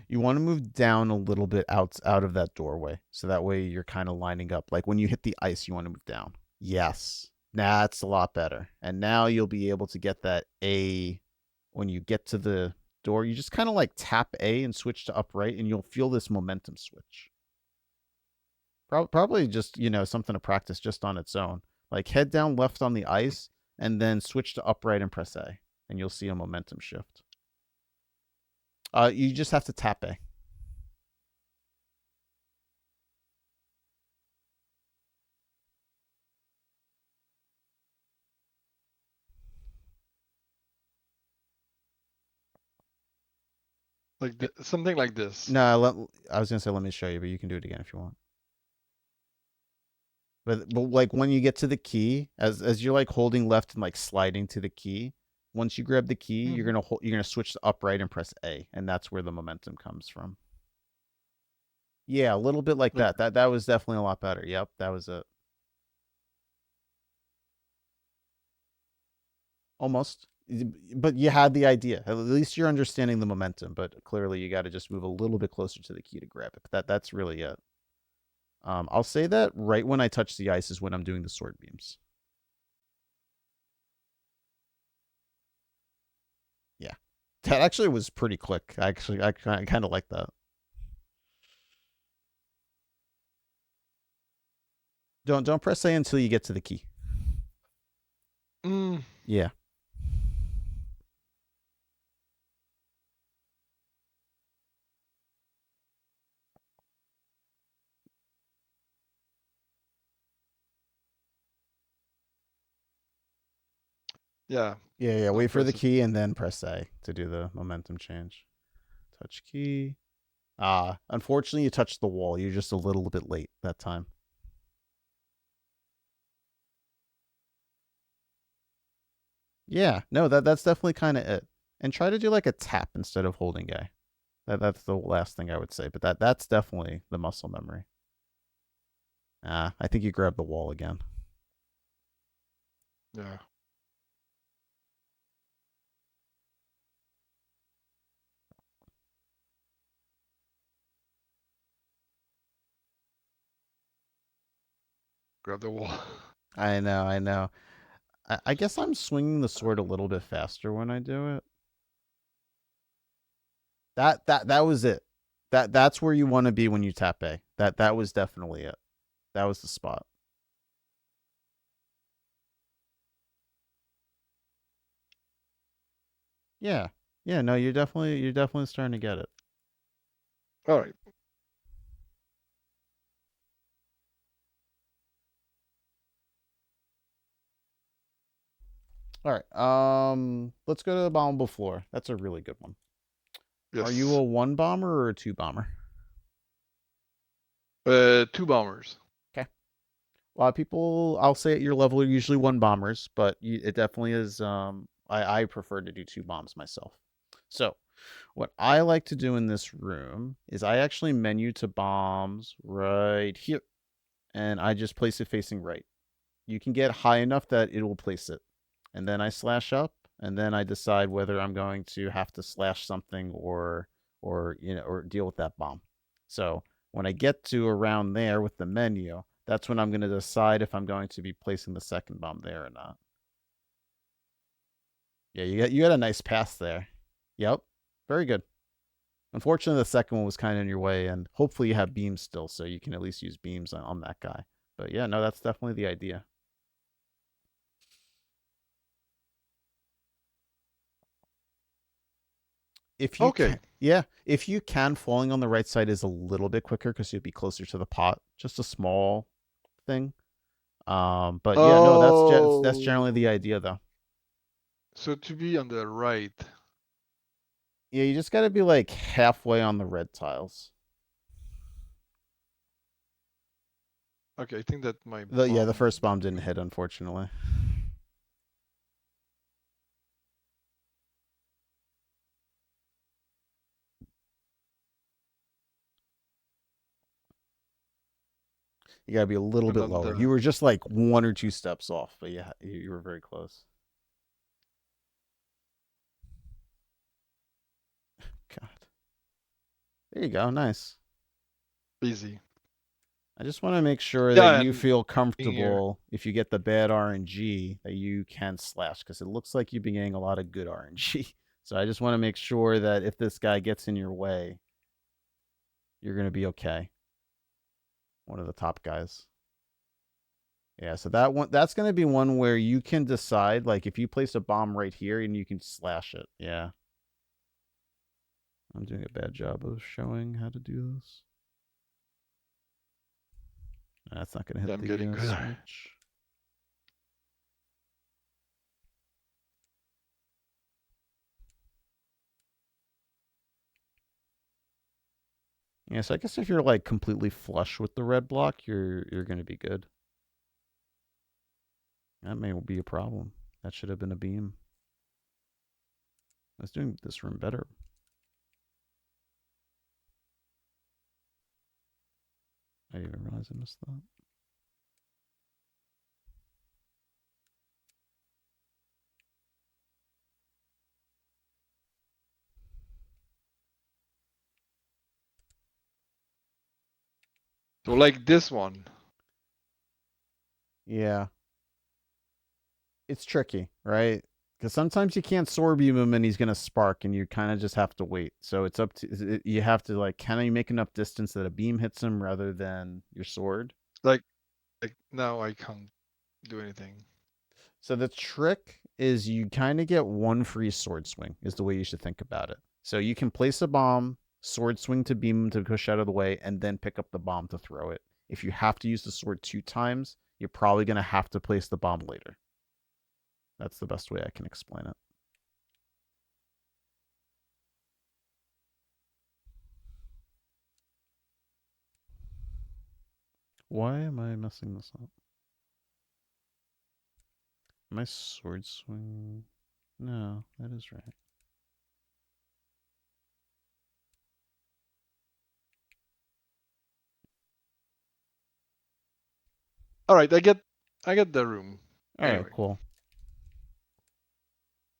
You want to move down a little bit out of that doorway, so that way you're kind of lining up. Like when you hit the ice, you want to move down. Yes, that's a lot better. And now you'll be able to get that A when you get to the door. You just kind of like tap A and switch to upright, and you'll feel this momentum switch. Probably just something to practice just on its own. Like head down left on the ice, and then switch to upright and press A, and you'll see a momentum shift. You just have to tap A. Like something like this. No, I was gonna say let me show you, but you can do it again if you want. But like when you get to the key, as you're like holding left and like sliding to the key, once you grab the key, Mhm. you're gonna switch to upright and press A, and that's where the momentum comes from. Yeah, a little bit like that. Okay. That was definitely a lot better. Yep, that was it. Almost. But you had the idea. At least you're understanding the momentum, but clearly you got to just move a little bit closer to the key to grab it. But that's really it. I'll say that right when I touch the ice is when I'm doing the sword beams. Yeah, that actually was pretty quick. I kind of like that. Don't press A until you get to the key. Mm, Yeah, yeah. yeah. Wait Don't for the press it. key and then press A to do the momentum change. Touch key. Unfortunately, you touched the wall. You're just a little bit late that time. Yeah, no, that's definitely kind of it. And try to do like a tap instead of holding A. That's the last thing I would say, but that's definitely the muscle memory. I think you grabbed the wall again. Yeah. Grab the wall. I know, I know. I guess I'm swinging the sword a little bit faster when I do it. That was it. That's where you want to be when you tap A. That was definitely it. That was the spot. Yeah. Yeah, no, you're definitely starting to get it. All right. All right. Let's go to the bombable floor. That's a really good one. Are you Yes. a one bomber or a two bomber? Two bombers. Okay. A lot of people, I'll say at your level, are usually one bombers, but it definitely is. I prefer to do two bombs myself. So, what I like to do in this room is I actually menu to bombs right here, and I just place it facing right. You can get high enough that it will place it, and then I slash up, and then I decide whether I'm going to have to slash something or deal with that bomb. So when I get to around there with the menu, that's when I'm going to decide if I'm going to be placing the second bomb there or not. Yeah, you got a nice pass there. Yep, very good. Unfortunately, the second one was kind of in your way, and hopefully you have beams still, so you can at least use beams on that guy. But yeah, no, that's definitely the idea. If you Okay. can, yeah, if you can, falling on the right side is a little bit quicker because you'd be closer to the pot. Just a small thing. But yeah, no, that's generally the Oh. idea though. So to be on the right. Yeah, you just got to be like halfway on the red tiles. Okay, I think that my The bomb. first bomb didn't hit, unfortunately. You got to be a little And bit on lower. the. You were just like one or two steps off, but yeah, you were very close. God, there you go, nice. Easy. I just want to make sure that Yeah, you and feel here. comfortable if you get the bad RNG that you can slash because it looks like you've been getting a lot of good RNG. So I just want to make sure that if this guy gets in your way, you're going to be okay. One of the top guys. Yeah, so that's going to be one where you can decide like if you place a bomb right here and you can slash it. Yeah. I'm doing a bad job of showing how to do this. That's not going to Yeah, hit I'm the getting good. switch. Yeah, so I guess if you're like completely flush with the red block, you're gonna be good. That may be a problem. That should have been a beam. I was doing this room better. I didn't even realize I missed that. So like this one. Yeah, it's tricky, right? Because sometimes you can't sword beam him and he's gonna spark, and you kind of just have to wait. So it's up to you have to like, can I make enough distance that a beam hits him rather than your sword? Like now I can't do anything. So the trick is you kind of get one free sword swing is the way you should think about it. So you can place a bomb, sword swing to beam to push out of the way, and then pick up the bomb to throw it. If you have to use the sword two times, you're probably going to have to place the bomb later. That's the best way I can explain it. Why am I messing this up? My sword swing. No, that is right. All right, I get the room. All right, Anyway. cool.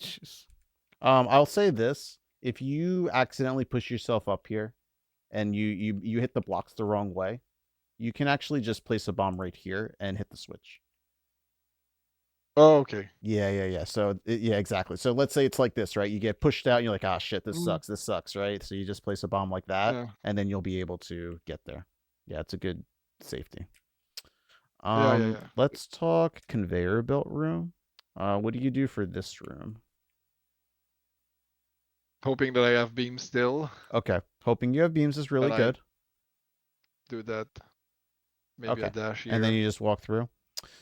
Jeez. I'll say this: if you accidentally push yourself up here and you hit the blocks the wrong way, you can actually just place a bomb right here and hit the switch. Oh, okay. Yeah. So yeah, exactly. So let's say it's like this, right? You get pushed out, and you're like, ah, shit, this Mm, sucks, this sucks, right? So you just place a bomb like that, yeah. and then you'll be able to get there. Yeah, it's a good safety. Yeah. Let's talk conveyor belt room. What do you do for this room? Hoping that I have beam still. Okay, hoping you have beams is really And I good. do that. Maybe a Okay, dash and then here. you just walk through.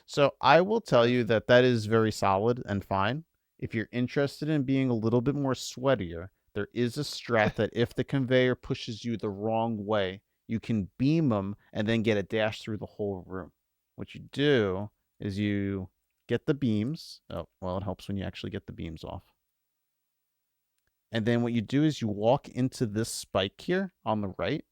So I will tell Yeah. you that that is very solid and fine. If you're interested in being a little bit more sweatier, there is a strat that if the conveyor pushes you the wrong way, you can beam them and then get a dash through the whole room. What you do is you get the beams. Oh, well, it helps when you actually get the beams off. And then what you do is you walk into this spike here on the right,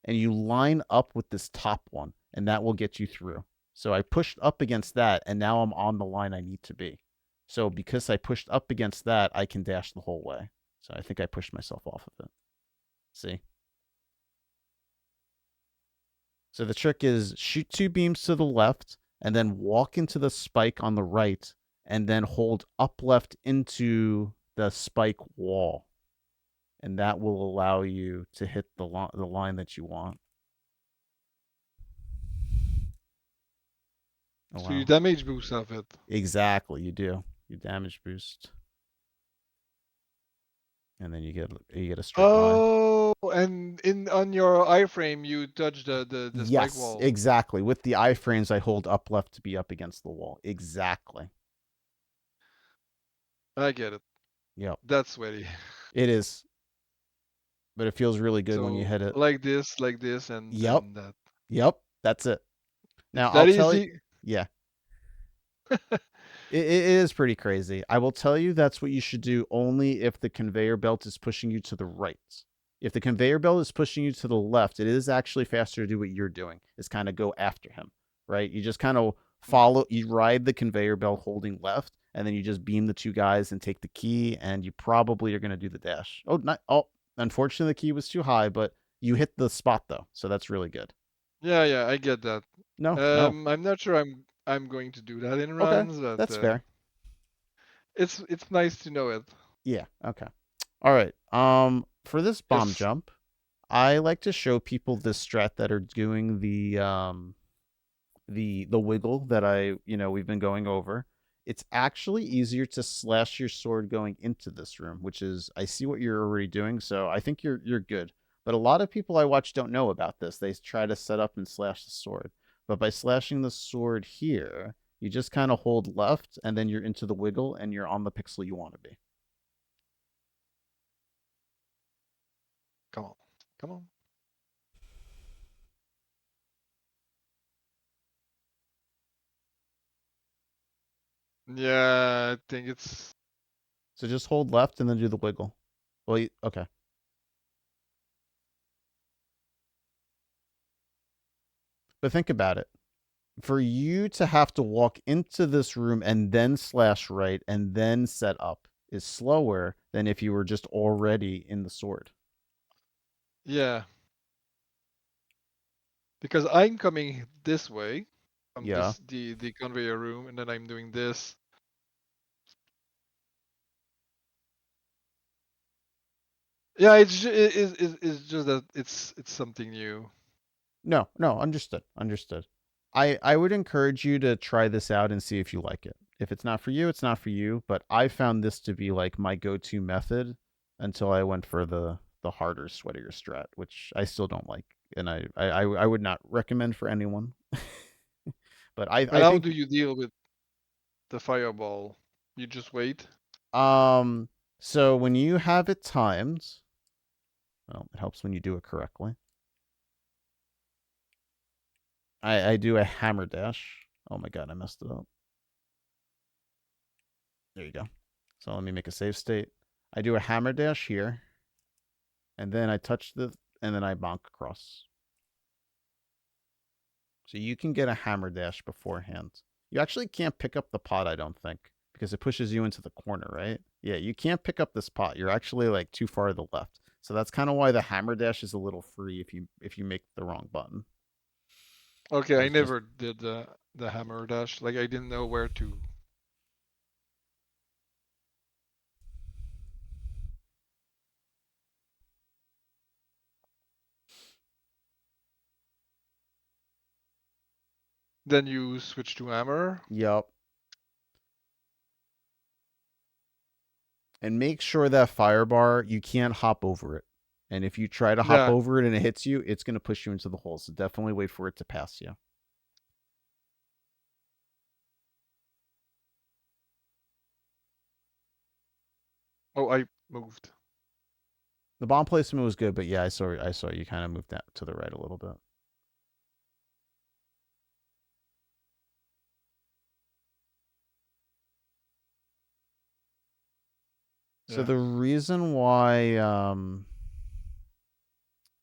and you line up with this top one, and that will get you through. So I pushed up against that, and now I'm on the line I need to be. So because I pushed up against that, I can dash the whole way. So I think I pushed myself off of it. See? So the trick is shoot 2 beams to the left, and then walk into the spike on the right, and then hold up left into the spike wall. And that will allow you to hit the line that you want. Oh, So you wow. damage boost off it. Exactly, you do. You damage boost. And then you get a straight line. Oh, and on your iframe you touch the spike Yes, wall. exactly. With the iframes, I hold up left to be up against the wall. Exactly. I get it. Yep. That's sweaty. It is. But it feels really good when you So hit it. like this, and Yep. then that. Yep. That's it. Now It's I'll that tell you. easy. Yeah. It is pretty crazy. I will tell you that's what you should do only if the conveyor belt is pushing you to the right. If the conveyor belt is pushing you to the left, it is actually faster to do what you're doing. Is kind of go after him, right? You just kind of follow, you ride the conveyor belt holding left, and then you just beam the 2 guys and take the key, and you probably are going to do the dash. Unfortunately, the key was too high, but you hit the spot though, so that's really good. Yeah, I get that. No. I'm not sure I'm going to do that in Okay, runs, but that's fair. it's nice to know it. Yeah, okay. All right. For this bomb Yes. jump, I like to show people this strat that are doing the wiggle that we've been going over. It's actually easier to slash your sword going into this room, which is I see what you're already doing, so I think you're good. But a lot of people I watch don't know about this. They try to set up and slash the sword. But by slashing the sword here, you just kind of hold left and then you're into the wiggle and you're on the pixel you want to be. Come on. Come on. Yeah, I think it's So just hold left and then do the wiggle. Well, okay. But think about it. For you to have to walk into this room and then slash right and then set up is slower than if you were just already in the sword. yeah. Because I'm coming this way from Yeah. the conveyor room, and then I'm doing this. Yeah, it's just that it's something new. No, understood. I would encourage you to try this out and see if you like it. If it's not for you, it's not for you. But I found this to be like my go-to method until I went for the harder, sweatier strat, which I still don't like, and I would not recommend for anyone. But And I how think do you deal with the fireball? You just wait. so when you have it timed, well, it helps when you do it correctly. I do a hammer dash. Oh my god, I messed it up. There you go. So let me make a save state. I do a hammer dash here, and then I touch and then I bonk across. So you can get a hammer dash beforehand. You actually can't pick up the pot, I don't think, because it pushes you into the corner, right? Yeah, you can't pick up this pot. You're actually like too far to the left. So that's kind of why the hammer dash is a little free if you make the wrong button. Okay, I It's just never did the hammer dash. Like I didn't know where to. Then you switch to hammer. yep. And make sure that fire bar you can't hop over it. And if you try to hop Yeah. over it and it hits you, it's going to push you into the hole. So definitely wait for it to pass you. Oh, I moved. The bomb placement was good, but yeah, I saw you kind of moved that to the right a little bit. So Yeah. the reason why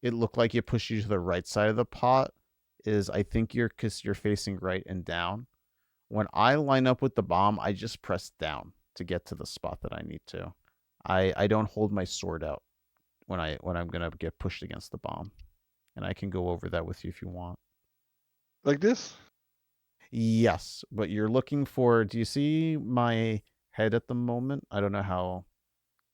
it looked like it pushed you to the right side of the pot is I think because you're facing right and down. When I line up with the bomb, I just press down to get to the spot that I need to. I don't hold my sword out when I'm gonna get pushed against the bomb, and I can go over that with you if you want. Like this? Yes, but you're looking for. Do you see my head at the moment? I don't know how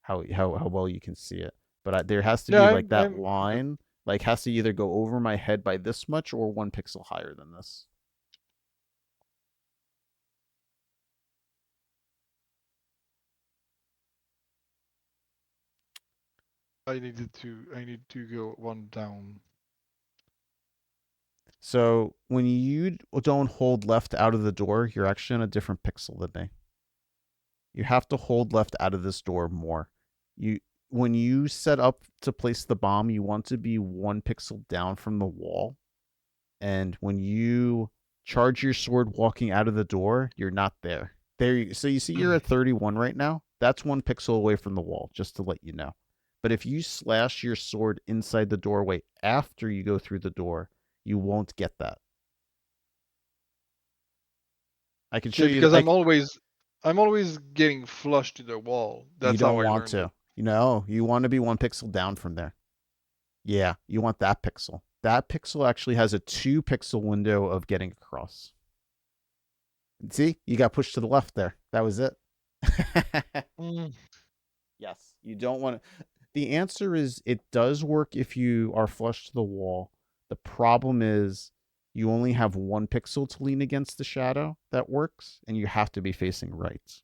well you can see it, but there has to Yeah, be like that I'm good. line. Like has to either go over my head by this much or 1 pixel higher than this. I need to go one down. So when you don't hold left out of the door, you're actually on a different pixel than me. You have to hold left out of this door more. You When you set up to place the bomb, you want to be 1 pixel down from the wall. And when you charge your sword walking out of the door, you're not there. So you see you're at 31 right now. That's 1 pixel away from the wall, just to let you know. But if you slash your sword inside the doorway after you go through the door, you won't get that. I can show Okay, you. because I'm always getting flushed to the wall. You That's how don't I want learned it. to. You want to be 1 pixel down from there. Yeah, you want that pixel. That pixel actually has a 2 pixel window of getting across. See, you got pushed to the left there. That was it. Mm. Yes, you don't want to. The answer is it does work if you are flush to the wall. The problem is you only have 1 pixel to lean against the shadow that works, and you have to be facing right.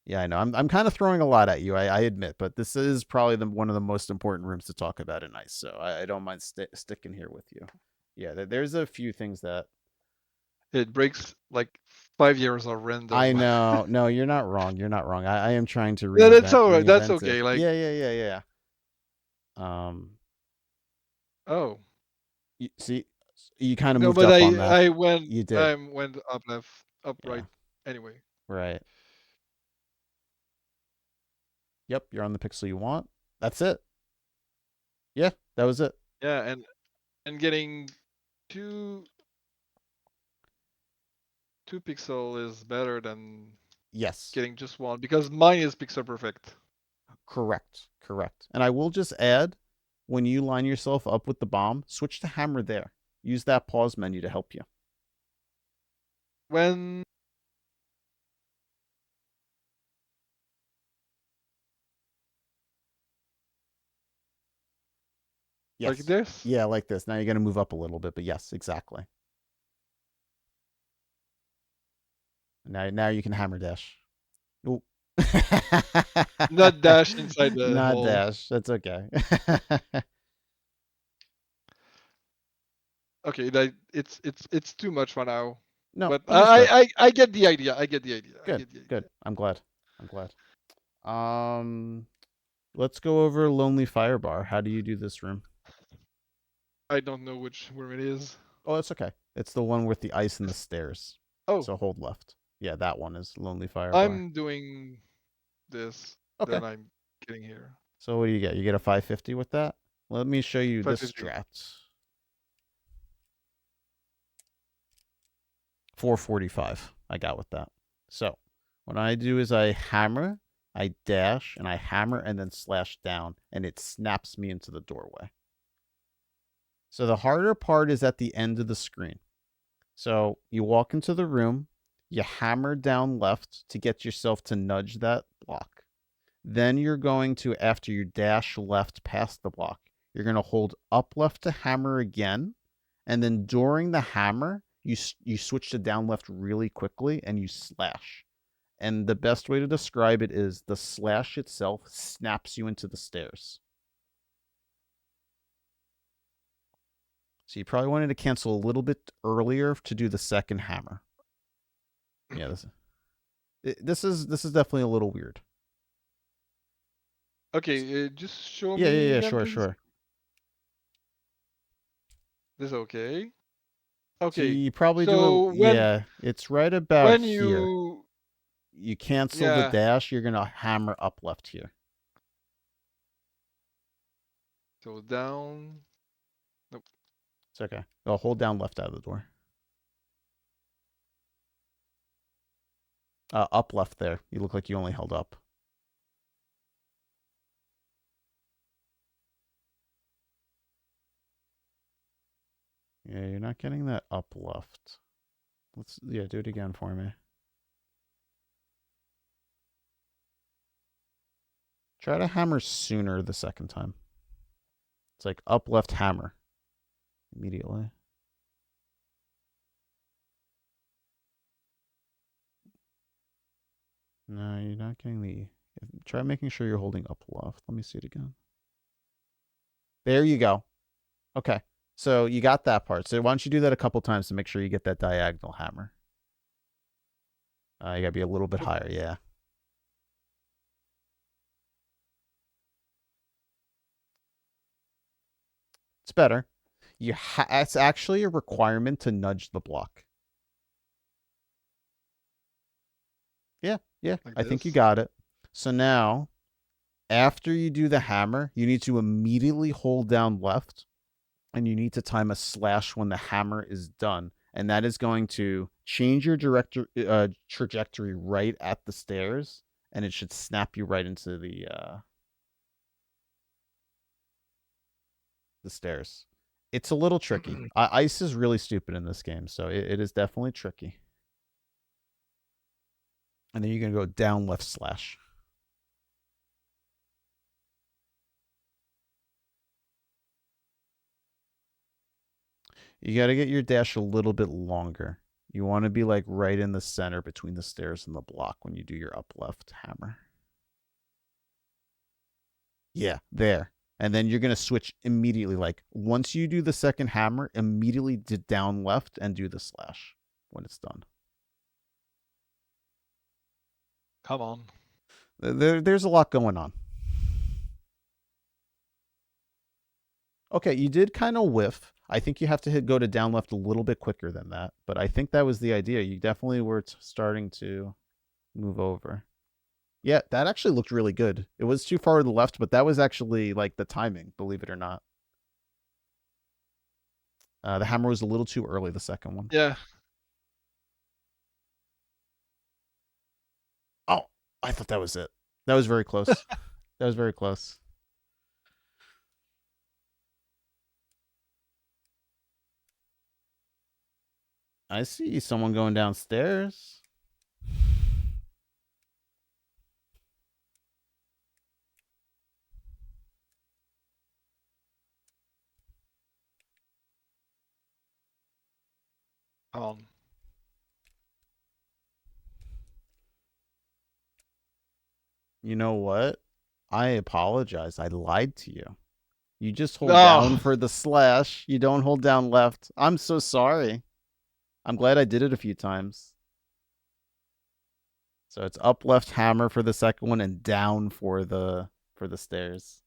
Yeah, I know. I'm kind of throwing a lot at you, I admit, but this is probably one of the most important rooms to talk about in Ice, so I don't mind sticking here with you. Yeah, there's a few things that It breaks like 5 years of random. I know. No, you're not wrong. You're not wrong. I am trying to Yeah, that's all right. That's reinvent it. okay. Like, Yeah. oh See, you kind of no, moved but up on I that. I went You did. I went up left, up Yeah. right. Anyway. Right. Yep. You're on the pixel you want. That's it. Yeah. That was it. Yeah, and getting two two pixel is better than Yes. getting just one because mine is pixel perfect. Correct. Correct. And I will just add, when you line yourself up with the bomb, switch to hammer there. Use that pause menu to help you. When like Yes. this? Yeah, like this. Now you're going to move up a little bit, but yes, exactly. Now you can hammer dash. Oh. Not dash inside the Not hole. dash. That's okay. Okay, that it's too much for now. No, But understood. I get the idea. I get the idea. I Good. get the Good. idea. I'm glad. I'm glad. Um, let's go over Lonely Fire Bar. How do you do this room? I don't know which room it is. Oh, that's okay. It's the one with the ice and the stairs. Oh, So hold left. Yeah, that one is Lonely Fire Bar. I'm doing this. Okay. Then I'm getting here. So what do you get? You get a 550 with that? Let me show you this 550. strat. 445 I got with that. So what I do is I hammer, I dash, and I hammer and then slash down, and it snaps me into the doorway. So the harder part is at the end of the screen. So you walk into the room, you hammer down left to get yourself to nudge that block. Then you're going to, after you dash left past the block, you're going to hold up left to hammer again. And then during the hammer, you switch to down left really quickly and you slash. And the best way to describe it is the slash itself snaps you into the stairs. So you probably wanted to cancel a little bit earlier to do the second hammer. Yeah, this. This is definitely a little weird. Okay, just show Yeah, yeah, me yeah. again, Sure, please. sure. This okay? So Okay. you probably do a So yeah. It's right about when here. you You cancel the yeah, dash. You're gonna hammer up left here. so down. Nope. It's okay. I'll hold down left out of the door. Up left there. You look like you only held up. Yeah, you're not getting that up left. Let's do it again for me. Try to hammer sooner the second time. It's like up left hammer immediately. No, you're not getting the. Try making sure you're holding up left. Let me see it again. There you go. Okay. So you got that part. So why don't you do that a couple times to make sure you get that diagonal hammer? You gotta be a little bit higher. Yeah. It's better. It's actually a requirement to nudge the block. Yeah, yeah. Like I think you this. got it. So now, after you do the hammer, you need to immediately hold down left, and you need to time a slash when the hammer is done, and that is going to change your trajectory right at the stairs, and it should snap you right into the stairs. It's a little tricky. Ice is really stupid in this game, so it is definitely tricky. And then you're gonna go down left slash. You got to get your dash a little bit longer. You want to be like right in the center between the stairs and the block when you do your up left hammer. Yeah, there. And then you're going to switch immediately. Like once you do the second hammer, immediately down left and do the slash when it's done. Come on. There's a lot going on. Okay, you did kind of whiff. I think you have to go to down left a little bit quicker than that, but I think that was the idea. You definitely were starting to move over. Yeah, that actually looked really good. It was too far to the left, but that was actually like the timing, believe it or not. The hammer was a little too early, the second one. Yeah. Oh, I thought that was it. That was very close. That was very close. I see someone going downstairs. Come on. You know what? I apologize. I lied to you. You just hold down No. for the slash. You don't hold down left. I'm so sorry. I'm glad I did it a few times. So it's up left hammer for the second one and down for the stairs.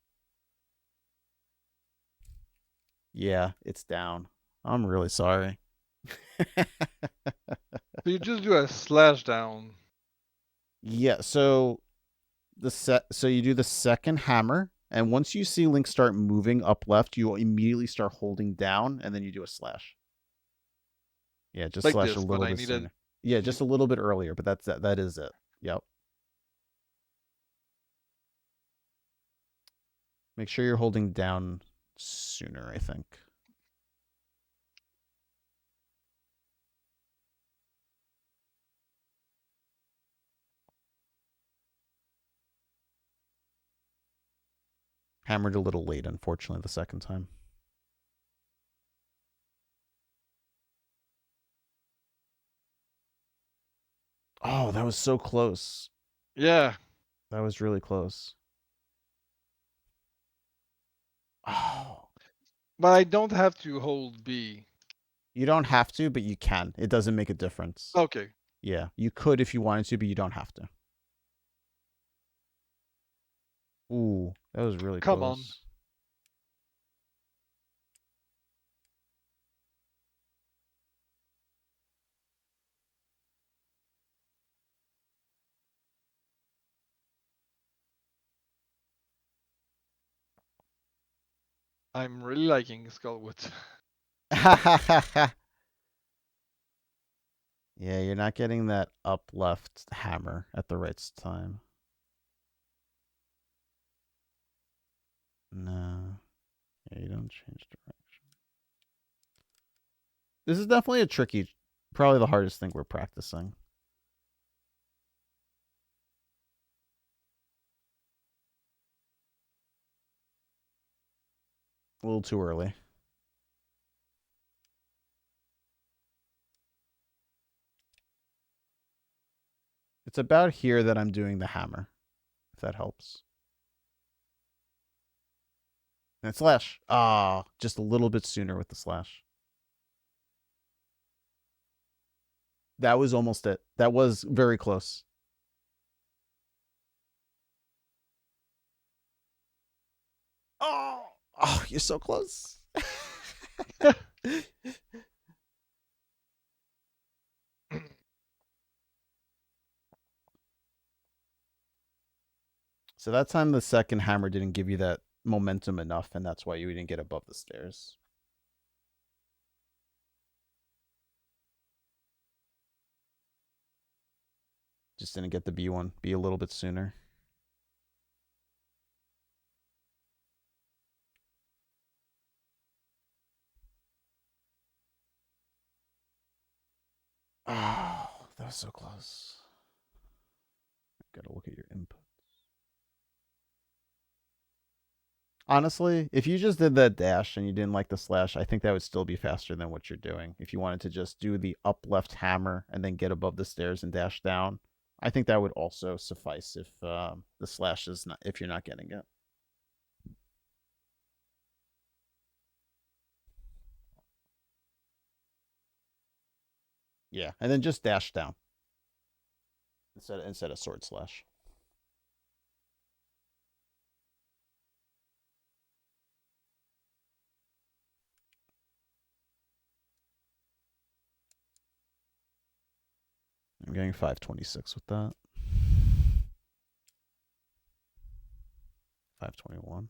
Yeah, it's down. I'm really sorry. So you just do a slash down. Yeah, so so you do the second hammer, and once you see Link start moving up left, you immediately start holding down, and then you do a slash. Yeah, just Like slash a this, but little I bit needed. sooner. Yeah, just a little bit earlier, but that is it. Yep. Make sure you're holding down sooner, I think. Hammered a little late, unfortunately, the second time. Oh, that was so close. Yeah. That was really close. Oh. But I don't have to hold B. You don't have to, but you can. It doesn't make a difference. Okay. Yeah, you could if you wanted to, but you don't have to. Ooh, that was really Come on. close. I'm really liking Skullwood. Yeah, you're not getting that up left hammer at the right time. No. Yeah, you don't change direction. This is definitely a tricky, probably the hardest thing we're practicing. A little too early. It's about here that I'm doing the hammer, if that helps. And slash. Ah, just a little bit sooner with the slash. That was almost it. That was very close. Oh, you're so close. So that time the second hammer didn't give you that momentum enough, and that's why you didn't get above the stairs. Just didn't get the B one. Be a little bit sooner. Oh, that was so close. Gotta look at your input. Honestly, if you just did that dash and you didn't like the slash, I think that would still be faster than what you're doing. If you wanted to just do the up left hammer and then get above the stairs and dash down, I think that would also suffice if the slash is not, if you're not getting it. Yeah, and then just dash down instead of sword slash. I'm getting 526 with that. 521.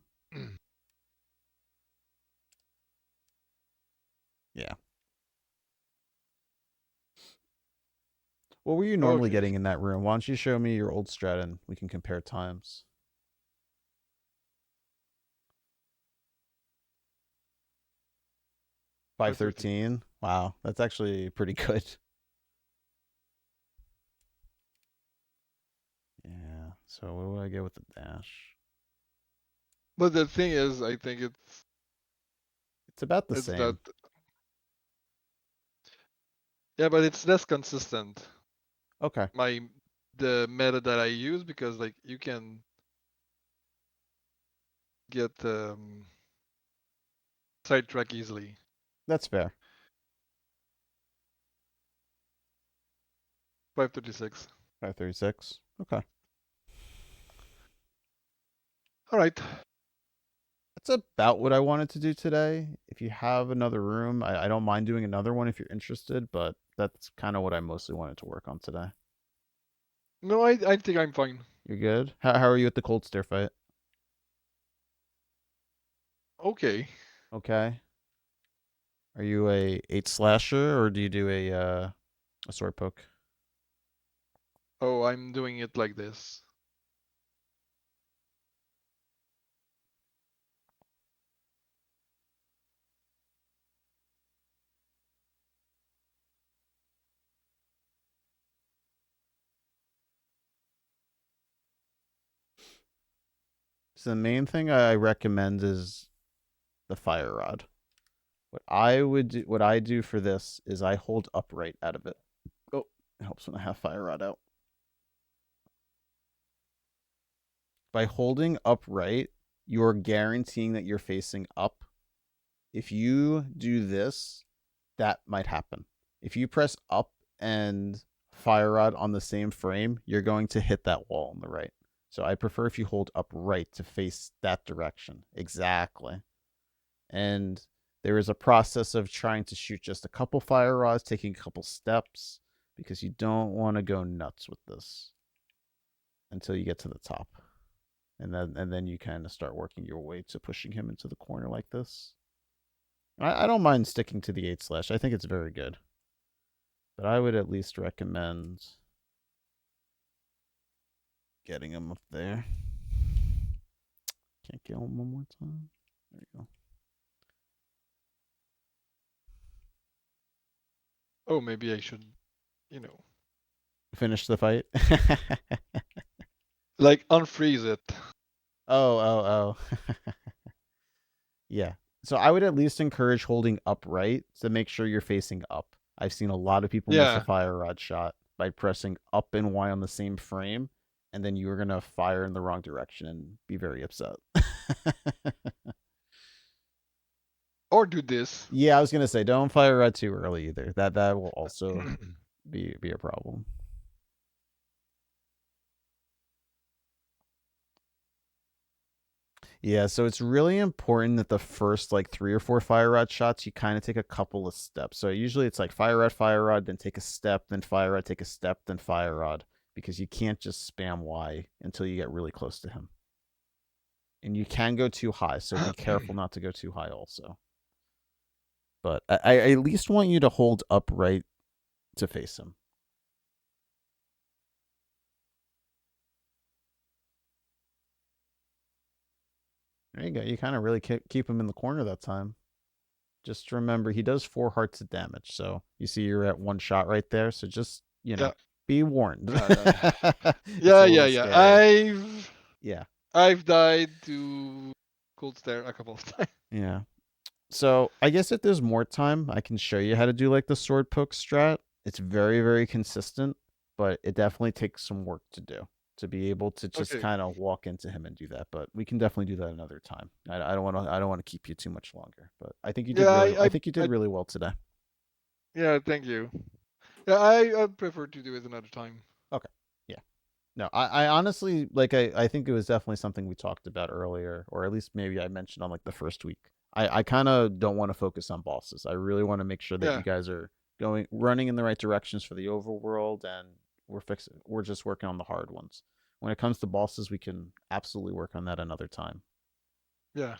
Yeah. What were you normally Okay. getting in that room? Why don't you show me your old strat and we can compare times? 513. 513. Wow, that's actually pretty good. Yeah. So what do I get with the dash? But the thing is, I think It's about the it's that same. yeah, but it's less consistent. Okay. The meta that I use because like you can get sidetrack easily. That's fair. 536. 536. Okay. All right. That's about what I wanted to do today. If you have another room, I don't mind doing another one if you're interested, but that's kind of what I mostly wanted to work on today. No, I think I'm fine. You're good? How are you at the cold stair fight? Okay. Okay. Are you a 8 slasher or do you do a sword poke? Oh, I'm doing it like this. So the main thing I recommend is the fire rod. What I do for this is I hold upright out of it. Oh, it helps when I have fire rod out. By holding upright, you're guaranteeing that you're facing up. If you do this, that might happen. If you press up and fire rod on the same frame, you're going to hit that wall on the right. So I prefer if you hold up right to face that direction. Exactly. And there is a process of trying to shoot just a couple fire rods, taking a couple steps, because you don't want to go nuts with this until you get to the top. And then you kind of start working your way to pushing him into the corner like this. I don't mind sticking to the 8 slash. I think it's very good. But I would at least recommend getting him up there. Can't kill him one more time. There you go. Oh, maybe I should, Finish the fight. like unfreeze it. Oh. Yeah. So I would at least encourage holding upright to make sure you're facing up. I've seen a lot of people miss a Yeah. fire rod shot by pressing up and Y on the same frame, and then you were gonna fire in the wrong direction and be very upset. Or do this. Yeah, I was gonna say don't fire rod too early either. That will also be a problem. Yeah, so it's really important that the first like 3 or 4 fire rod shots you kind of take a couple of steps. So usually it's like fire rod, then take a step, then fire rod, take a step, then fire rod, because you can't just spam Y until you get really close to him. And you can go too high, so be careful not to go too high also. But I at least want you to hold upright to face him. There you go. You kind of really keep him in the corner that time. Just remember, he does 4 hearts of damage. So you see you're at 1 shot right there. So just, Yeah. be warned. Yeah. Yeah. I've died to cold stare a couple of times. Yeah. So I guess if there's more time, I can show you how to do like the sword poke strat. It's very, very consistent, but it definitely takes some work to do to be able to just Okay. kind of walk into him and do that. But we can definitely do that another time. I don't want to keep you too much longer. But I think you did Yeah, really I think you did really well today. yeah, thank you. Yeah, I prefer to do it another time. Okay. Yeah. No, I honestly like I think it was definitely something we talked about earlier, or at least maybe I mentioned on like the first week. I kind of don't want to focus on bosses. I really want to make sure that Yeah. you guys are running in the right directions for the overworld, and we're just working on the hard ones. When it comes to bosses, we can absolutely work on that another time. Yeah.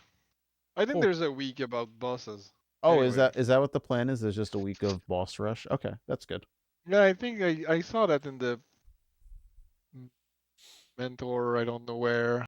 I think Cool. there's a week about bosses. Oh, Anyway. is that what the plan is? There's just a week of boss rush. Okay, that's good. Yeah, I think I saw that in the mentor, I don't know where.